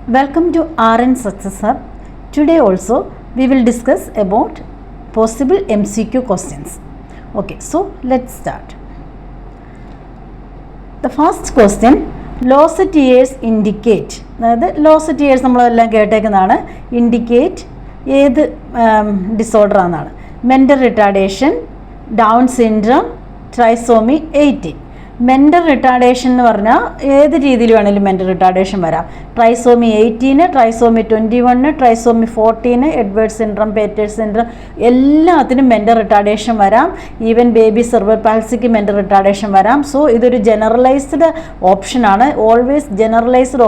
Welcome to RN Success Hub. Today also we will discuss about possible MCQ questions. Okay, so let's start. The first question, lost years indicate. അതായത് lost years നമ്മളെല്ലാം കേട്ടേക്കുന്നതാണ്. Indicate ഏത് disorder ആണെന്നാണ്. Mental retardation, Down syndrome, trisomy 18. Mental retardation എന്ന് പറഞ്ഞാൽ ഏത് രീതിയിൽ വേണമെങ്കിലും മെൻ്റൽ റിട്ടാർഡേഷൻ വരാം. Trisomy 18, trisomy 21, trisomy 14, Edward syndrome, Patau's syndrome, എല്ലാത്തിനും മെൻ്റൽ റിട്ടാർഡേഷൻ വരാം. ഈവൻ ബേബി സെർബൽ പാൽസിക്ക് മെൻ്റൽ റിട്ടാർഡേഷൻ വരാം. സോ ഇതൊരു ജനറലൈസ്ഡ് ഓപ്ഷനാണ്. Always generalised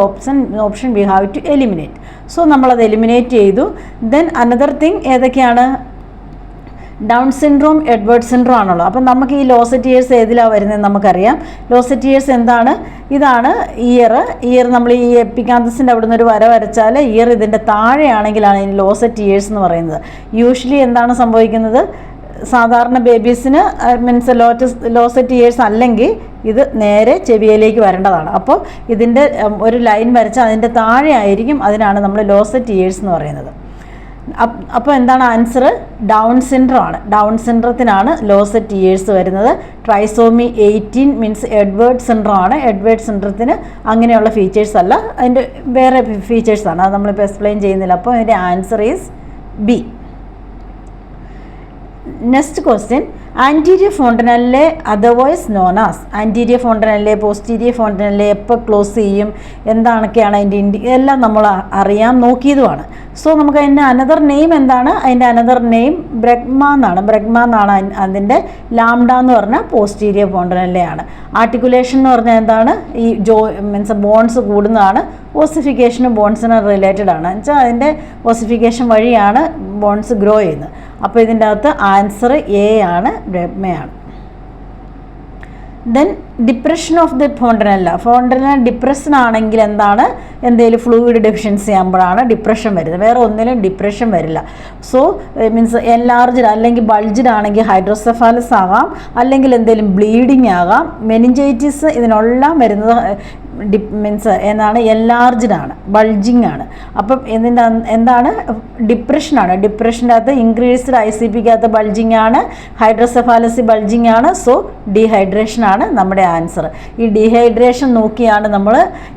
option we have to eliminate. So നമ്മളത് എലിമിനേറ്റ് ചെയ്തു. ദെൻ അനദർ തിങ് ഏതൊക്കെയാണ്? ഡൗൺ സിൻഡ്രോം, എഡ്വേർഡ് സിൻഡ്രോം ആണല്ലോ. അപ്പം നമുക്ക് ഈ ലോസ്റ്റ് ഇയേഴ്സ് ഏതിലാണ് വരുന്നത് നമുക്കറിയാം. ലോസ്റ്റ് ഇയേഴ്സ് എന്താണ്? ഇതാണ് ഇയർ നമ്മൾ ഈ എപ്പിക്കാന്തസിൻ്റെ അവിടെ നിന്ന് ഒരു വര വരച്ചാൽ ഇയർ ഇതിൻ്റെ താഴെയാണെങ്കിലാണ് ഈ ലോസ്റ്റ് ഇയേഴ്സ് എന്ന് പറയുന്നത്. യൂഷ്വലി എന്താണ് സംഭവിക്കുന്നത്? സാധാരണ ബേബീസിന് മീൻസ് ലോസ്റ്റ് ഇയേഴ്സ് അല്ലെങ്കിൽ ഇത് നേരെ ചെവിയിലേക്ക് വരേണ്ടതാണ്. അപ്പോൾ ഇതിൻ്റെ ഒരു ലൈൻ വരച്ചാൽ അതിൻ്റെ താഴെ ആയിരിക്കും. അതിനാണ് നമ്മൾ ലോസ്റ്റ് ഇയേഴ്സ് എന്ന് പറയുന്നത്. അപ്പോൾ എന്താണ് ആൻസർ? ഡൗൺ സിൻഡ്രം ആണ്. ഡൗൺ സിൻഡ്രത്തിനാണ് ലോസ്റ്റ് ഇയേഴ്സ് വരുന്നത്. ട്രൈസോമി 18 മീൻസ് എഡ്വേർഡ് സിൻഡ്രം ആണ്. എഡ്വേർഡ് സിൻഡ്രത്തിന് അങ്ങനെയുള്ള ഫീച്ചേഴ്സ് അല്ല, അതിൻ്റെ വേറെ ഫീച്ചേഴ്സാണ്. അത് നമ്മളിപ്പോൾ എക്സ്പ്ലെയിൻ ചെയ്യുന്നില്ല. അപ്പോൾ അതിൻ്റെ answer is B. Next question, anterior fontanelle otherwise known as. Anterior fontanelle, posterior fontanelle എപ്പോൾ ക്ലോസ് ചെയ്യും, എന്താണൊക്കെയാണ് അതിൻ്റെ എല്ലാം നമ്മൾ അറിയാം, നോക്കിയതുമാണ്. സോ നമുക്ക് അതിൻ്റെ അനദർ നെയിം എന്താണ്? അതിൻ്റെ അനദർ നെയിം ബ്രഗ്മ എന്നാണ്. അതിൻ്റെ ലാംഡ എന്ന് പറഞ്ഞാൽ പോസ്റ്റീരിയർ ഫോണ്ടനല്ലെയാണ്. ആർട്ടിക്കുലേഷൻ എന്ന് പറഞ്ഞാൽ എന്താണ്? ഈ മീൻസ് ബോൺസ് കൂടുന്നതാണ്. ഓസിഫിക്കേഷനും ബോൺസിന് റിലേറ്റഡ് ആണ്. എന്നുവെച്ചാൽ അതിൻ്റെ ഓസിഫിക്കേഷൻ വഴിയാണ് ബോൺസ് ഗ്രോ ചെയ്യുന്നത്. അപ്പോൾ ഇതിൻ്റെ അകത്ത് ആൻസർ എ ആണ്, ബ്രഗ്മയാണ്. Then depression of the fontanelle depression ആണെങ്കിൽ എന്താണ്? എന്തെങ്കിലും ഫ്ലൂയിഡ് ഡെഫിഷ്യൻസി ആകുമ്പോഴാണ് ഡിപ്രഷൻ വരുന്നത്. വേറെ ഒന്നിലും ഡിപ്രഷൻ വരില്ല. സോ മീൻസ് എൻലാർജ്ഡ് അല്ലെങ്കിൽ ബൾജ്ഡ് ആണെങ്കിൽ ഹൈഡ്രോസെഫാലസ് ആകാം, അല്ലെങ്കിൽ എന്തെങ്കിലും ബ്ലീഡിങ് ആകാം. മെനിഞ്ചൈറ്റിസ് ഇതിനെല്ലാം വരുന്നത് മീൻസ് എന്താണ്? എൻലാർജ്ഡ് ആണ്, ബൾജിങ് ആണ്. അപ്പം ഇതിൻ്റെ എന്താണ്? ഡിപ്രഷനാണ്. ഡിപ്രഷൻ്റെ അകത്ത് ഇൻക്രീസ്ഡ് ICPക്കകത്ത് ബൾജിങ് ആണ്, ഹൈഡ്രോസെഫാലസി ബൾജിങ് ആണ്. സോ ഡീഹൈഡ്രേഷൻ ആണ് നമ്മുടെ ആൻസർ. ഈ ഡീഹൈഡ്രേഷൻ നോക്കിയാണ് നമ്മൾ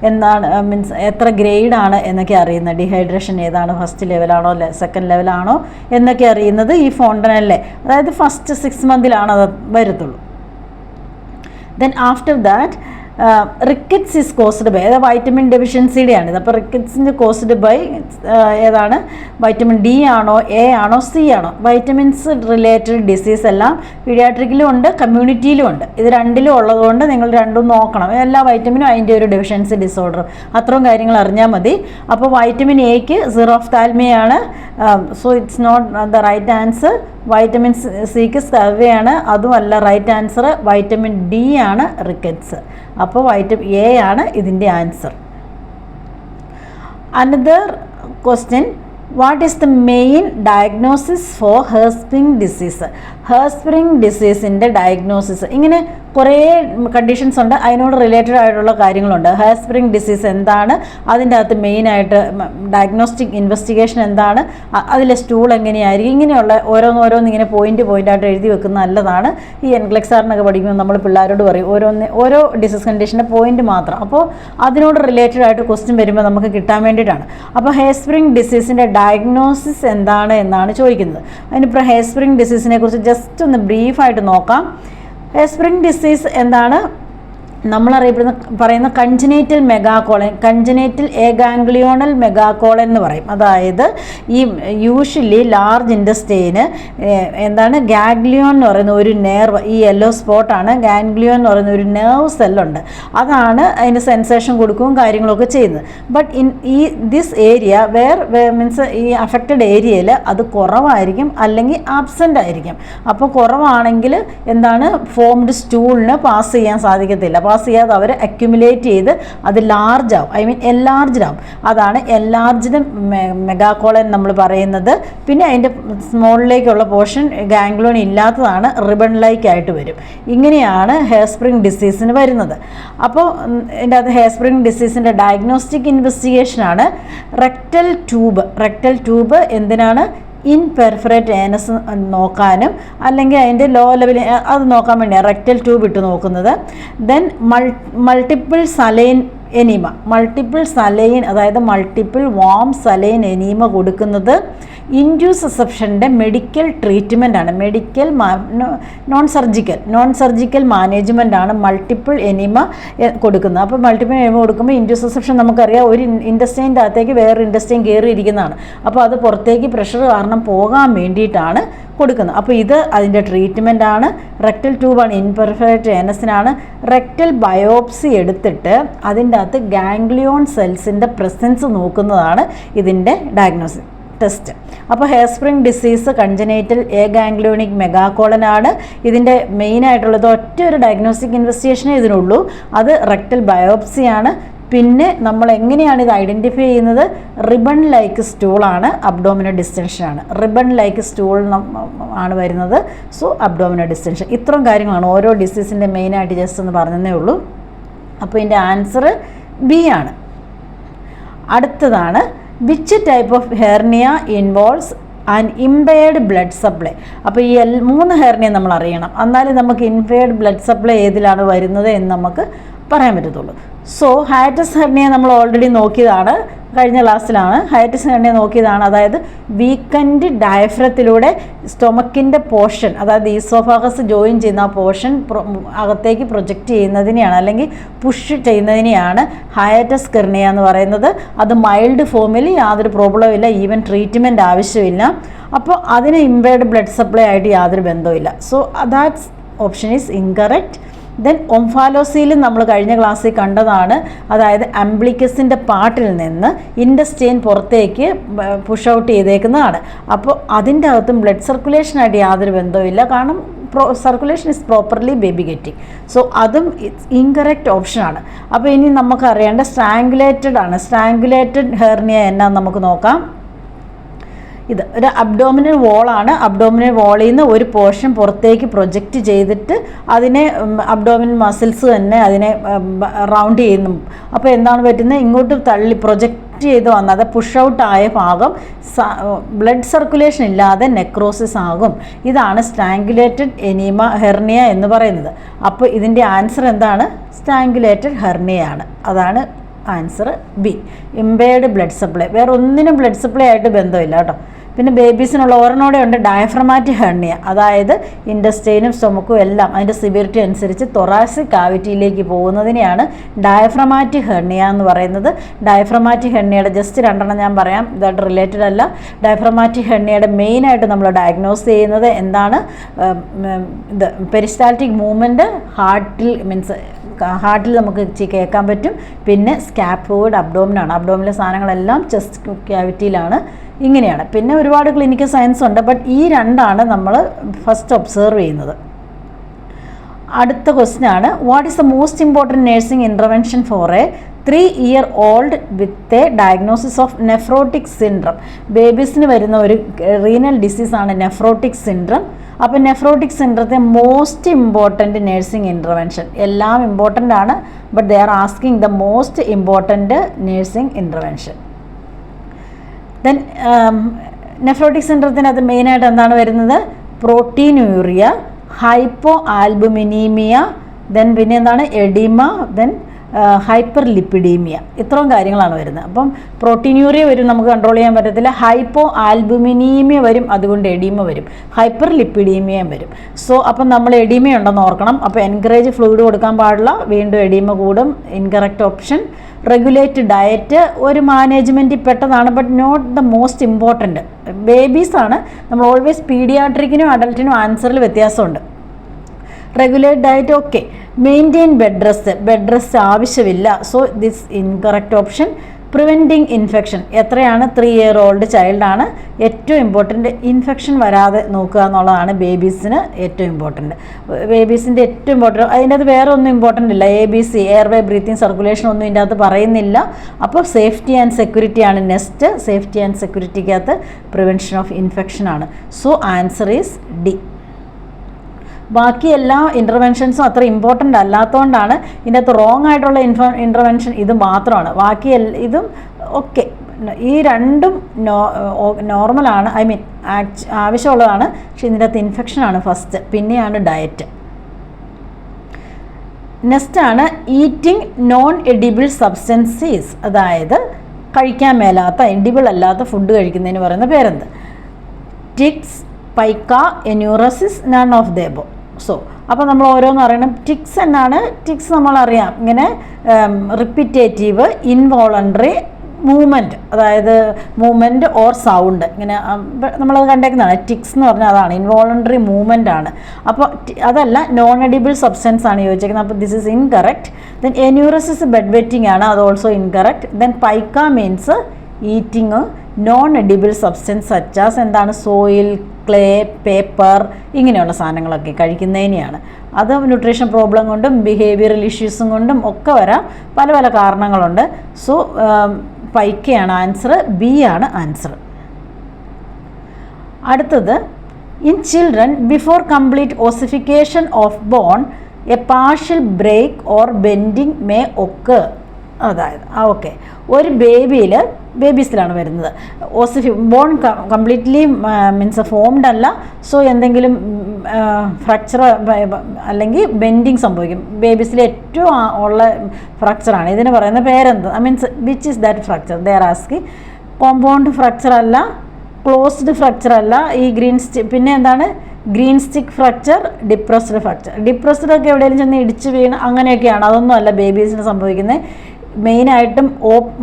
എന്താണ് മീൻസ് എത്ര ഗ്രേഡാണ് എന്നൊക്കെ അറിയുന്നത്. ഡീഹൈഡ്രേഷൻ ഏതാണ്? ഫസ്റ്റ് ലെവലാണോ സെക്കൻഡ് ലെവലാണോ എന്നൊക്കെ അറിയുന്നത് ഈ ഫോണ്ടനല്ലേ, അതായത് ഫസ്റ്റ് 6 മന്തിലാണ് അത് വരത്തുള്ളൂ. Then after that rickets is caused by, അതായത് വൈറ്റമിൻ ഡെഫിഷ്യൻസിയുടെയാണിത്. അപ്പോൾ റിക്കറ്റ്സിൻ്റെ കോസ്ഡ് ബൈ ഏതാണ്? വൈറ്റമിൻ ഡി ആണോ, എ ആണോ, സി ആണോ? വൈറ്റമിൻസ് റിലേറ്റഡ് ഡിസീസ് എല്ലാം പീഡിയാട്രിക്കിലും ഉണ്ട്, കമ്മ്യൂണിറ്റിയിലും ഉണ്ട്. ഇത് രണ്ടിലും ഉള്ളതുകൊണ്ട് നിങ്ങൾ രണ്ടും നോക്കണം. എല്ലാ വൈറ്റമിനും അതിൻ്റെ ഒരു ഡെഫിഷ്യൻസി ഡിസോർഡറും, അത്രയും കാര്യങ്ങൾ അറിഞ്ഞാൽ മതി. അപ്പോൾ വൈറ്റമിൻ എക്ക് സിറോഫ്താൽമിയാണ്. So it's not the right answer. Vitamin സിക്ക് സ്കർവിയാണ്, അതുമല്ല റൈറ്റ് ആൻസർ. വൈറ്റമിൻ ഡി ആണ് റിക്കറ്റ്സ്. അപ്പോൾ വൈറ്റമിൻ എ ആണ് ഇതിൻ്റെ answer. Another question, what is the main diagnosis for Hirschsprung disease? Hirschsprung ഡിസീസിൻ്റെ ഡയഗ്നോസിസ് ഇങ്ങനെ കുറേ കണ്ടീഷൻസ് ഉണ്ട്, അതിനോട് റിലേറ്റഡ് ആയിട്ടുള്ള കാര്യങ്ങളുണ്ട്. ഹെർസ്പ്രിംഗ് ഡിസീസ് എന്താണ്? അതിൻ്റെ അകത്ത് മെയിനായിട്ട് ഡയഗ്നോസ്റ്റിക് ഇൻവെസ്റ്റിഗേഷൻ എന്താണ്? അതിലെ സ്റ്റൂൾ എങ്ങനെയായിരിക്കും? ഇങ്ങനെയുള്ള ഓരോന്ന് ഇങ്ങനെ പോയിൻ്റായിട്ട് എഴുതി വെക്കുന്നത് നല്ലതാണ്. ഈ എൻക്ലെക്സാറിനൊക്കെ പഠിക്കുമ്പോൾ നമ്മൾ പിള്ളേരോട് പറയും ഓരോ ഡിസീസ് കണ്ടീഷൻ്റെ പോയിൻ്റ് മാത്രം. അപ്പോൾ അതിനോട് റിലേറ്റഡ് ആയിട്ട് ക്വസ്റ്റ്യൻ വരുമ്പോൾ നമുക്ക് കിട്ടാൻ വേണ്ടിയിട്ടാണ്. അപ്പോൾ ഹെർസ്പ്രിംഗ് ഡിസീസിൻ്റെ ഡയഗ്നോസിസ് എന്താണ് എന്നാണ് ചോദിക്കുന്നത്. അതിനിപ്പോൾ ഹെർസ്പ്രിംഗ് ഡിസീസിനെ കുറിച്ച് ജസ്റ്റ് ഒന്ന് ബ്രീഫായിട്ട് നോക്കാം. ഹെർസ്പ്രിംഗ് ഡിസീസ് എന്താണ്? പറയുന്ന കൺജനൈറ്റൽ മെഗാകോളൻ, കൺജനൈറ്റൽ എഗാംഗ്ലിയോണൽ മെഗാകോളൻ എന്ന് പറയും. അതായത് ഈ യൂഷ്വലി ലാർജ് ഇൻഡസ്റ്റൈന് എന്താണ്? ഗാംഗ്ലിയോൺ എന്ന് പറയുന്ന ഒരു നെർവ്, ഈ യെല്ലോ സ്പോട്ടാണ്. ഗാംഗ്ലിയോൺ എന്ന് പറയുന്ന ഒരു നെർവ് സെല്ലുണ്ട്, അതാണ് അതിന് സെൻസേഷൻ കൊടുക്കുകയും കാര്യങ്ങളൊക്കെ ചെയ്യുന്നത്. ബട്ട് ദിസ് ഏരിയ മീൻസ് ഈ അഫക്റ്റഡ് ഏരിയയിൽ അത് കുറവായിരിക്കും, അല്ലെങ്കിൽ ആബ്സെൻ്റ് ആയിരിക്കും. അപ്പോൾ കുറവാണെങ്കിൽ എന്താണ്? ഫോംഡ് സ്റ്റൂളിന് പാസ് ചെയ്യാൻ സാധിക്കത്തില്ല. ബൈപ്പാസ് ചെയ്യാതെ അവർ അക്യുമുലേറ്റ് ചെയ്ത് അത് ലാർജ് ആവും, ഐ മീൻ എൻലാർജ്ഡ് ആവും. അതാണ് എൻലാർജ്ഡ് മെഗാകോളൻ നമ്മൾ പറയുന്നത്. പിന്നെ അതിൻ്റെ സ്മോളിലേക്കുള്ള പോർഷൻ ഗാംഗ്ലിയോൺ ഇല്ലാത്തതാണ് റിബൺ ലൈക്ക് ആയിട്ട് വരും. ഇങ്ങനെയാണ് ഹെയർ സ്പ്രിംഗ് ഡിസീസിന് വരുന്നത്. അപ്പോൾ ഇതിൻ്റെ അത് ഹെയർ സ്പ്രിംഗ് ഡിസീസിൻ്റെ ഡയഗ്നോസ്റ്റിക് ഇൻവെസ്റ്റിഗേഷനാണ് റെക്ടൽ ട്യൂബ്. എന്തിനാണ്? ഇൻപെർഫറേറ്റ് ഏനസ് നോക്കാനും അല്ലെങ്കിൽ അതിൻ്റെ ലോ ലെവൽ അത് നോക്കാൻ വേണ്ടിയാണ് റെക്ടൽ ട്യൂബ് ഇട്ട് നോക്കുന്നത്. ദെൻ മൾട്ടിപ്പിൾ സലൈൻ എനിമ, അതായത് മൾട്ടിപ്പിൾ വാം സലൈൻ എനിമ കൊടുക്കുന്നത് ഇൻഡ്യൂസ് സസെപ്ഷൻ്റെ മെഡിക്കൽ ട്രീറ്റ്മെൻറ്റാണ്. നോൺ സർജിക്കൽ മാനേജ്മെൻറ്റാണ് മൾട്ടിപ്പിൾ എനിമ കൊടുക്കുന്നത്. അപ്പോൾ മൾട്ടിപ്പിൾ എനിമ കൊടുക്കുമ്പോൾ ഇൻഡ്യൂസ് സസെപ്ഷൻ നമുക്കറിയാം, ഒരു ഇൻഡസ്റ്റൈൻ്റെ അകത്തേക്ക് വേറൊരു ഇൻഡസ്റ്റൈൻ കയറിയിരിക്കുന്നതാണ്. അപ്പോൾ അത് പുറത്തേക്ക് പ്രഷർ കാരണം പോകാൻ വേണ്ടിയിട്ടാണ് കൊടുക്കുന്നത്. അപ്പോൾ ഇത് അതിൻ്റെ ട്രീറ്റ്മെൻറ്റാണ്. റെക്ടൽ ട്യൂബാണ്, ഇൻപെർഫറേറ്റ് ഏനസിനാണ്. റെക്ടൽ ബയോപ്സി എടുത്തിട്ട് അതിൻ്റെ അകത്ത് ഗാംഗ്ലിയോൺ സെൽസിൻ്റെ പ്രസൻസ് നോക്കുന്നതാണ് ഇതിൻ്റെ ഡയഗ്നോസിസ് ടെസ്റ്റ്. അപ്പോൾ Hirschsprung disease congenital aganglionic മെഗാകോളനാണ്. ഇതിൻ്റെ മെയിനായിട്ടുള്ളത് ഒറ്റ ഒരു ഡയഗ്നോസ്റ്റിക് ഇൻവെസ്റ്റിഗേഷനേ ഇതിനുള്ളൂ, അത് റെക്ടൽ ബയോപ്സിയാണ്. പിന്നെ നമ്മൾ എങ്ങനെയാണ് ഇത് ഐഡൻറ്റിഫൈ ചെയ്യുന്നത്? റിബൺ ലൈക്ക് സ്റ്റൂളാണ്, അബ്ഡോമിനൽ ഡിസ്റ്റൻഷനാണ്. റിബൺ ലൈക്ക് സ്റ്റൂൾ ആണ് വരുന്നത്. So abdominal distension. ഇത്രയും കാര്യങ്ങളാണ് ഓരോ ഡിസീസിൻ്റെ മെയിനായിട്ട് ജസ്റ്റ് ഒന്ന് പറഞ്ഞതേ ഉള്ളൂ. അപ്പോൾ ഇതിൻ്റെ ആൻസർ ബി ആണ്. അടുത്തതാണ് which type of hernia involves and impaired blood supply. അപ്പോൾ ഈ 3 ഹെർണിയ നമ്മൾ അറിയണം, എന്നാലും നമുക്ക് ഇംപെയർഡ് ബ്ലഡ് സപ്ലൈ ഏതിലാണ് വരുന്നത് എന്ന് നമുക്ക് പറയാൻ പറ്റത്തുള്ളൂ. സോ ഹയറ്റസ് ഹെർണിയ നമ്മൾ ഓൾറെഡി നോക്കിയതാണ്, കഴിഞ്ഞ ക്ലാസ്സിലാണ് ഹയറ്റസ് ഹെർണിയ നോക്കിയതാണ്. അതായത് വീക്കൻഡ് ഡയഫ്രത്തിലൂടെ സ്റ്റൊമക്കിൻ്റെ പോർഷൻ, അതായത് ഈസോഫാഗസ് ജോയിൻ ചെയ്യുന്ന ആ പോർഷൻ അകത്തേക്ക് പ്രൊജക്റ്റ് ചെയ്യുന്നതിനെയാണ് അല്ലെങ്കിൽ പുഷ് ചെയ്യുന്നതിനെയാണ് ഹയറ്റസ് ഹെർണിയ എന്ന് പറയുന്നത്. അത് മൈൽഡ് ഫോമിൽ യാതൊരു പ്രോബ്ലവും ഇല്ല, ഈവൻ ട്രീറ്റ്മെൻറ്റ് ആവശ്യമില്ല. അപ്പോൾ അതിന് ഇംപെയർഡ് ബ്ലഡ് സപ്ലൈ ആയിട്ട് യാതൊരു ബന്ധവുമില്ല. So that's option is incorrect. Then ഒംഫാലോസിയിൽ നമ്മൾ കഴിഞ്ഞ ക്ലാസ്സിൽ കണ്ടതാണ്, അതായത് അംബ്ലിക്കസിൻ്റെ പാർട്ടിൽ നിന്ന് ഇൻഡസ്റ്റൈൻ പുറത്തേക്ക് പുഷ് ഔട്ട് ചെയ്തേക്കുന്നതാണ്. അപ്പോൾ അതിൻ്റെ അകത്തും ബ്ലഡ് സർക്കുലേഷനായിട്ട് യാതൊരു ബന്ധവുമില്ല, കാരണം circulation is properly baby getting. So അതും ഇൻകറക്റ്റ് ഓപ്ഷനാണ്. അപ്പോൾ ഇനി നമുക്കറിയേണ്ട സ്ട്രാങ്കുലേറ്റഡ് ഹെർണിയ എന്നാന്ന് നമുക്ക് നോക്കാം. ഇത് ഒരു അബ്ഡോമിനൽ വോളാണ്. അബ്ഡോമിനൽ വോളിൽ നിന്ന് ഒരു പോർഷൻ പുറത്തേക്ക് പ്രൊജക്റ്റ് ചെയ്തിട്ട് അതിനെ അബ്ഡോമിനൽ മസിൽസ് തന്നെ അതിനെ റൗണ്ട് ചെയ്യുന്നു. അപ്പോൾ എന്താണ് പറ്റുന്നത്? ഇങ്ങോട്ട് തള്ളി പ്രൊജക്റ്റ് ചെയ്ത് വന്നത് പുഷ് ഔട്ട് ആയ ഭാഗം ബ്ലഡ് സർക്കുലേഷൻ ഇല്ലാതെ നെക്രോസിസ് ആകും. ഇതാണ് സ്ട്രാങ്കുലേറ്റഡ് ഹെർണിയ എന്ന് പറയുന്നത്. അപ്പോൾ ഇതിൻ്റെ ആൻസർ എന്താണ്? സ്ട്രാങ്കുലേറ്റഡ് ഹെർണിയയാണ്. അതാണ് answer B, impaired blood supply. വേറെ ഒന്നിനും ബ്ലഡ് സപ്ലൈ ആയിട്ട് ബന്ധമില്ല കേട്ടോ. പിന്നെ ബേബീസിനുള്ള ഒരെണ്ണോടെ ഉണ്ട് ഡയഫ്രമാറ്റിക് ഹെർണിയ, അതായത് ഇൻഡസ്റ്റൈനും സ്റ്റൊമക്കും എല്ലാം അതിൻ്റെ സിവിയറിറ്റി അനുസരിച്ച് തൊറാസിക് കാവിറ്റിയിലേക്ക് പോകുന്നതിനെയാണ് ഡയഫ്രമാറ്റിക് ഹെർണിയ എന്ന് പറയുന്നത്. ഡയഫ്രമാറ്റിക് ഹെർണിയയുടെ ജസ്റ്റ് 2 ഞാൻ പറയാം, ഇതായിട്ട് റിലേറ്റഡ് അല്ല. ഡയഫ്രമാറ്റിക് ഹെർണിയയുടെ മെയിനായിട്ട് നമ്മൾ ഡയഗ്നോസ് ചെയ്യുന്നത് എന്താണ്? ഇത് പെരിസ്റ്റാൾട്ടിക് മൂവ്മെൻറ്റ് ഹാർട്ടിൽ നമുക്ക് കേൾക്കാൻ പറ്റും. പിന്നെ സ്കാപ്പോയിഡ് അബ്ഡോമിനാണ്. അബ്ഡോമിലെ സാധനങ്ങളെല്ലാം ചെസ്റ്റ് ക്യാവിറ്റിയിലാണ്. ഇങ്ങനെയാണ്. പിന്നെ ഒരുപാട് ക്ലിനിക്കൽ സയൻസ് ഉണ്ട്, ബട്ട് ഈ 2 നമ്മൾ ഫസ്റ്റ് ഒബ്സർവ് ചെയ്യുന്നത്. അടുത്ത ക്വസ്റ്റ്യൻ ആണ്, what is the most important nursing intervention for a 3-year-old with a diagnosis of nephrotic syndrome? ബേബീസിന് വരുന്ന ഒരു റീനൽ ഡിസീസാണ് നെഫ്രോട്ടിക് സിൻഡ്രം. അപ്പോൾ നെഫ്രോട്ടിക് സിൻഡ്രത്തെ മോസ്റ്റ് ഇമ്പോർട്ടൻറ്റ് നഴ്സിംഗ് ഇൻ്റർവെൻഷൻ, എല്ലാം ഇമ്പോർട്ടൻ്റ് ആണ്, but they are asking the most important nursing intervention. Then nephrotic സിൻഡ്രത്തിനകത്ത് മെയിനായിട്ട് എന്താണ് വരുന്നത്? പ്രോട്ടീനൂറിയ, ഹൈപ്പോ ആൽബുമിനീമിയ, ദെൻ പിന്നെ എന്താണ്? Oedema, then hyperlipidaemia. ഇത്രയും കാര്യങ്ങളാണ് വരുന്നത്. അപ്പം പ്രോട്ടീനൂറിയ വരും, നമുക്ക് കൺട്രോൾ ചെയ്യാൻ പറ്റത്തില്ല. ഹൈപ്പോ ആൽബുമിനീമിയ വരും, അതുകൊണ്ട് എഡിമ വരും. ഹൈപ്പർ ലിപ്പിഡീമിയയും വരും. സോ അപ്പം നമ്മൾ എഡിമ ഉണ്ടെന്ന് ഓർക്കണം. അപ്പോൾ എൻകറേജ് ഫ്ലൂയിഡ് കൊടുക്കാൻ പാടില്ല, വീണ്ടും എഡിമ കൂടും. Incorrect option. റെഗുലേറ്റ് ഡയറ്റ് ഒരു മാനേജ്മെൻറ്റിൽ പെട്ടതാണ്, but not the most important. ബേബീസാണ്. നമ്മൾ ഓൾവേസ് പീഡിയാട്രിക്കിനും അഡൽട്ടിനും ആൻസറിൽ വ്യത്യാസമുണ്ട്. Regulate diet okay. Maintain bed rest ആവശ്യമില്ല. So this incorrect option. Preventing infection, എത്രയാണ് 3 year old ചൈൽഡാണ് ഏറ്റവും ഇമ്പോർട്ടൻറ്റ്. ഇൻഫെക്ഷൻ വരാതെ നോക്കുക എന്നുള്ളതാണ് ബേബീസിന് ഏറ്റവും ഇമ്പോർട്ടൻറ്റ്. ബേബീസിൻ്റെ ഏറ്റവും ഇമ്പോർട്ടൻറ്റ്, അതിൻ്റെ അത് വേറെ ഒന്നും ഇമ്പോർട്ടൻ്റ് ഇല്ല. ABC, എയർവേ, ബ്രീത്തിങ്, സർക്കുലേഷൻ ഒന്നും ഇതിൻ്റെ അകത്ത് പറയുന്നില്ല. അപ്പോൾ സേഫ്റ്റി ആൻഡ് സെക്യൂരിറ്റി ആണ് നെക്സ്റ്റ്. സേഫ്റ്റി ആൻഡ് സെക്യൂരിറ്റിക്കകത്ത് പ്രിവെൻഷൻ ഓഫ് ഇൻഫെക്ഷൻ ആണ്. So answer is D. ബാക്കി എല്ലാ ഇൻ്റർവെൻഷൻസും അത്ര ഇമ്പോർട്ടൻ്റ് അല്ലാത്തതുകൊണ്ടാണ് ഇതിൻ്റെ അകത്ത് റോങ് ആയിട്ടുള്ള ഇൻ്റർവെൻഷൻ ഇത് മാത്രമാണ്. ബാക്കി ഇതും ഓക്കെ, ഈ രണ്ടും നോർമലാണ്, ഐ മീൻ ആവശ്യമുള്ളതാണ്. പക്ഷേ ഇതിൻ്റെ അകത്ത് ഇൻഫെക്ഷനാണ് ഫസ്റ്റ്, പിന്നെയാണ് ഡയറ്റ്. നെക്സ്റ്റ് ആണ് ഈറ്റിംഗ് നോൺ എഡിബിൾ സബ്സ്റ്റൻസീസ്, അതായത് കഴിക്കാൻ മേലാത്ത എഡിബിൾ അല്ലാത്ത ഫുഡ് കഴിക്കുന്നതിന് പറയുന്ന പേരെന്ത്? Tics, pica, enuresis, none of the above. So അപ്പോൾ നമ്മൾ ഓരോന്ന് പറയണം. ടിക്സ് എന്നാണ്. ടിക്സ് നമ്മളറിയാം, ഇങ്ങനെ റിപ്പിറ്റേറ്റീവ് ഇൻവോളണ്ടറി മൂവ്മെൻറ്റ്, അതായത് മൂവ്മെൻറ്റ് ഓർ സൗണ്ട്, ഇങ്ങനെ നമ്മളത് കണ്ടേക്കുന്നതാണ്. ടിക്സ് എന്ന് പറഞ്ഞാൽ അതാണ്, ഇൻവോളണ്ടറി മൂവ്മെൻ്റ് ആണ്. അപ്പോൾ അതല്ല, നോൺ എഡിബിൾ സബ്സ്റ്റൻസ് ആണ് ചോദിച്ചേക്കുന്നത്. അപ്പോൾ this is incorrect. Then enuresis bed wetting ആണ്, അത് also incorrect. Then pica means eating non edible substance such as എന്താണ്? സോയിൽ, ക്ലേ, പേപ്പർ, ഇങ്ങനെയുള്ള സാധനങ്ങളൊക്കെ കഴിക്കുന്നതിനെയാണ്. അത് ന്യൂട്രീഷൻ പ്രോബ്ലം കൊണ്ടും ബിഹേവിയറൽ ഇഷ്യൂസും കൊണ്ടും ഒക്കെ വരാം, പല പല കാരണങ്ങളുണ്ട്. സോ പൈക്കയാണ് ആൻസർ, ബി ആണ് ആൻസർ. അടുത്തത്, in children before complete ossification of bone a partial break or bending may occur. അതായത് ഓക്കെ, ഒരു ബേബീസിലാണ് വരുന്നത്. ബോൺ കംപ്ലീറ്റ്ലി മീൻസ് ഫോംഡ് അല്ല. സോ എന്തെങ്കിലും ഫ്രാക്ചർ അല്ലെങ്കിൽ ബെൻഡിങ് സംഭവിക്കും. ബേബീസിൽ ഏറ്റവും ഉള്ള ഫ്രാക്ചറാണ്. ഇതിന് പറയുന്ന പേരെന്ത്? Means which is that fracture? They are asking. Compound fracture അല്ല, ക്ലോസ്ഡ് ഫ്രാക്ചർ അല്ല, ഈ പിന്നെ എന്താണ്? Green stick fracture, depressed fracture. Depressed ഒക്കെ എവിടെയെങ്കിലും ചെന്ന് ഇടിച്ച് വീണ് അങ്ങനെയൊക്കെയാണ്. അതൊന്നും അല്ല ബേബീസിന് സംഭവിക്കുന്നത്. മെയിനായിട്ടും